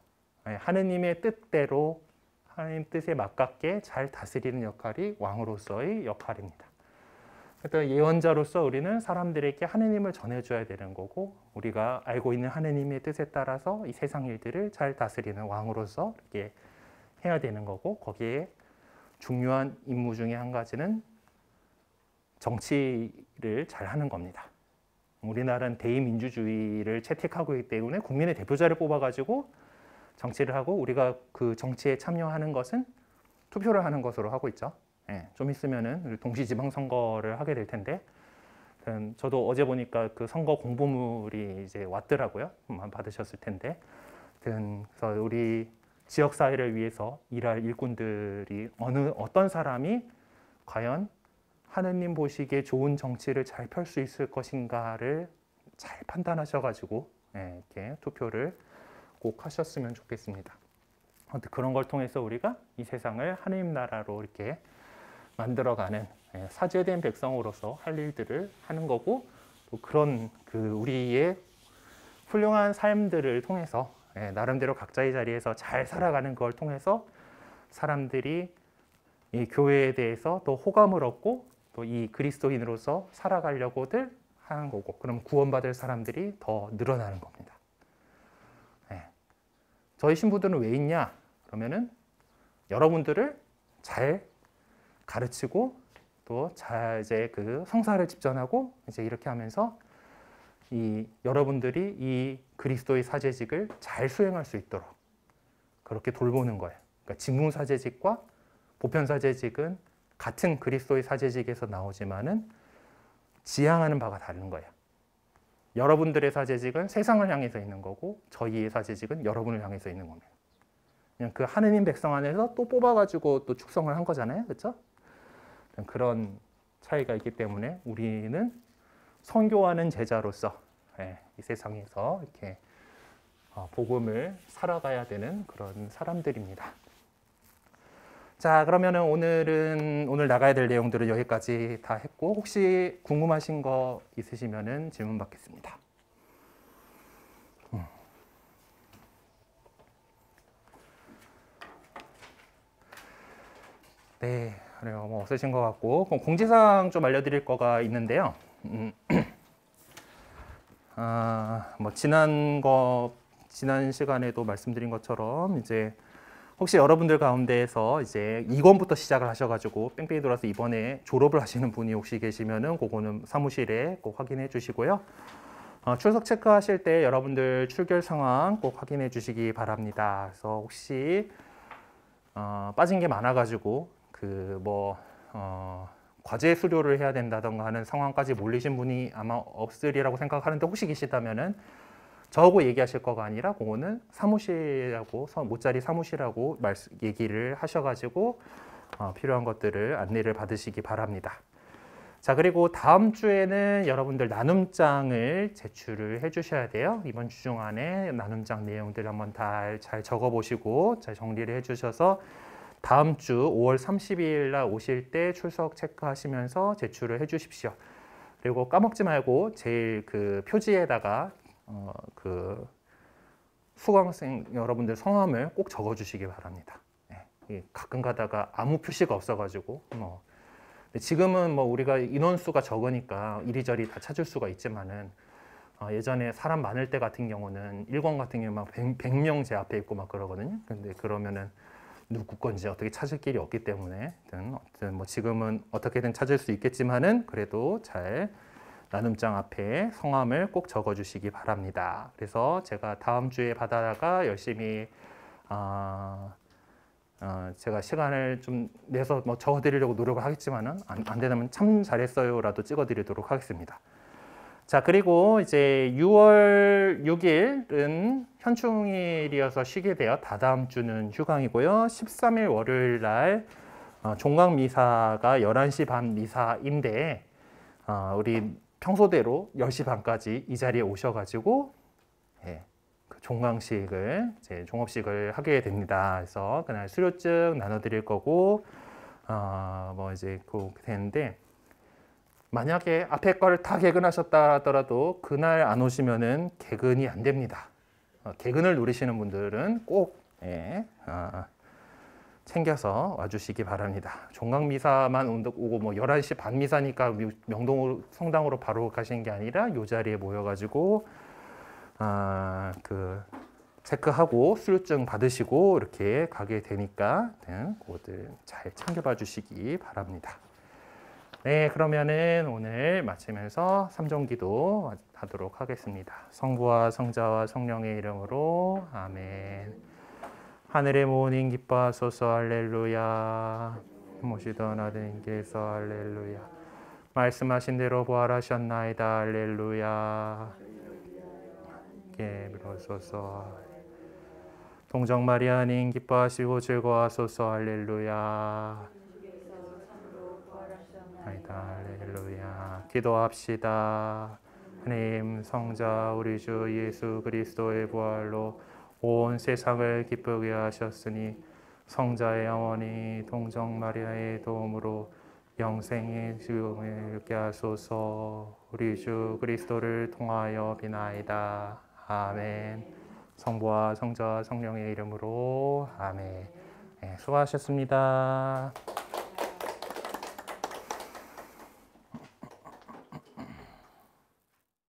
하느님의 뜻대로 하느님 뜻에 맞게 잘 다스리는 역할이 왕으로서의 역할입니다. 그래서 예언자로서 우리는 사람들에게 하느님을 전해줘야 되는 거고 우리가 알고 있는 하느님의 뜻에 따라서 이 세상 일들을 잘 다스리는 왕으로서 이렇게 해야 되는 거고 거기에 중요한 임무 중에 한 가지는 정치를 잘 하는 겁니다. 우리나라는 대의민주주의를 채택하고 있기 때문에 국민의 대표자를 뽑아가지고 정치를 하고 우리가 그 정치에 참여하는 것은 투표를 하는 것으로 하고 있죠. 예, 좀 있으면은 동시지방선거를 하게 될 텐데 저도 어제 보니까 그 선거 공보물이 이제 왔더라고요. 받으셨을 텐데 그래서 우리 지역 사회를 위해서 일할 일꾼들이 어떤 사람이 과연 하느님 보시기에 좋은 정치를 잘 펼 수 있을 것인가를 잘 판단하셔가지고 이렇게 투표를 꼭 하셨으면 좋겠습니다. 그런 걸 통해서 우리가 이 세상을 하느님 나라로 이렇게 만들어가는 사제된 백성으로서 할 일들을 하는 거고 또 그런 그 우리의 훌륭한 삶들을 통해서 나름대로 각자의 자리에서 잘 살아가는 걸 통해서 사람들이 이 교회에 대해서 또 호감을 얻고 또 이 그리스도인으로서 살아가려고들 하는 거고 그럼 구원받을 사람들이 더 늘어나는 겁니다. 저희 신부들은 왜 있냐? 그러면은 여러분들을 잘 가르치고 또 잘 이제 그 성사를 집전하고 이제 이렇게 하면서 이 여러분들이 이 그리스도의 사제직을 잘 수행할 수 있도록 그렇게 돌보는 거예요. 그러니까 직무사제직과 보편사제직은 같은 그리스도의 사제직에서 나오지만은 지향하는 바가 다른 거예요. 여러분들의 사제직은 세상을 향해서 있는 거고 저희의 사제직은 여러분을 향해서 있는 겁니다. 그냥 그 하느님 백성 안에서 또 뽑아가지고 또 축성을 한 거잖아요, 그렇죠? 그런 차이가 있기 때문에 우리는 선교하는 제자로서 이 세상에서 이렇게 복음을 살아가야 되는 그런 사람들입니다. 자, 그러면은 오늘 나가야 될 내용들은 여기까지 다 했고 혹시 궁금하신 거 있으시면은 질문 받겠습니다. 네, 그래요. 뭐 없으신 것 같고 그럼 공지사항 좀 알려드릴 거가 있는데요. 뭐 지난 시간에도 말씀드린 것처럼 이제 혹시 여러분들 가운데에서 이제 2권부터 시작을 하셔가지고 뺑뺑이 돌아서 이번에 졸업을 하시는 분이 혹시 계시면은 그거는 사무실에 꼭 확인해 주시고요. 출석 체크하실 때 여러분들 출결 상황 꼭 확인해 주시기 바랍니다. 그래서 혹시 빠진 게 많아가지고 과제 수료를 해야 된다던가 하는 상황까지 몰리신 분이 아마 없으리라고 생각하는데 혹시 계시다면은 저하고 얘기하실 거가 아니라 그거는 사무실하고 모짜리 사무실하고 얘기를 하셔가지고 필요한 것들을 안내를 받으시기 바랍니다. 자, 그리고 다음 주에는 여러분들 나눔장을 제출을 해주셔야 돼요. 이번 주 중 안에 나눔장 내용들 한번 잘 적어보시고 잘 정리를 해주셔서 다음 주 5월 30일 날 오실 때 출석 체크하시면서 제출을 해주십시오. 그리고 까먹지 말고 제일 그 표지에다가 수강생 여러분들 성함을 꼭 적어주시기 바랍니다. 네, 가끔 가다가 아무 표시가 없어가지고 지금은 뭐 우리가 인원수가 적으니까 이리저리 다 찾을 수가 있지만은 예전에 사람 많을 때 같은 경우는 1권 같은 경우 막 100명 제 앞에 있고 막 그러거든요. 근데 그러면은 누구 건지 어떻게 찾을 길이 없기 때문에 어쨌든 뭐 지금은 어떻게든 찾을 수 있겠지만은 그래도 잘 나눔장 앞에 성함을 꼭 적어주시기 바랍니다. 그래서 제가 다음 주에 받아다가 열심히 제가 시간을 좀 내서 뭐 적어드리려고 노력을 하겠지만은 안 되면 참 잘했어요라도 찍어드리도록 하겠습니다. 자, 그리고 이제 6월 6일은 현충일이어서 쉬게 돼요. 다다음 주는 휴강이고요. 13일 월요일 날 종강 미사가 11시 반 미사인데 우리 평소대로 10시 반까지 이 자리에 오셔가지고 그 종강식을 종업식을 하게 됩니다. 그래서 그날 수료증 나눠드릴 거고 뭐 이제 그렇게 되는데 만약에 앞에 거를 다 개근하셨다 하더라도 그날 안 오시면은 개근이 안 됩니다. 개근을 노리시는 분들은 꼭 챙겨서 와주시기 바랍니다. 종강미사만 오고 뭐 11시 반 미사니까 명동 성당으로 바로 가시는 게 아니라 이 자리에 모여가지고 체크하고 수료증 받으시고 이렇게 가게 되니까 그것들 잘 챙겨봐 주시기 바랍니다. 네, 그러면은 오늘 마치면서 삼종기도 하도록 하겠습니다. 성부와 성자와 성령의 이름으로 아멘. 하늘의 모든 기뻐하소서 할렐루야. 모시던 아들님께서 할렐루야. 말씀하신 대로 부활하셨나이다 할렐루야. 빌어소서. 동정 마리아님 기뻐하시고 즐거워하소서 할렐루야. 할렐루야. 기도합시다. 하나님 성자 우리 주 예수 그리스도의 부활로 온 세상을 기쁘게 하셨으니 성자의 어머니 동정 마리아의 도움으로 영생의 지음을 얻게 하소서. 우리 주 그리스도를 통하여 비나이다. 아멘. 성부와 성자와 성령의 이름으로 아멘. 네, 수고하셨습니다.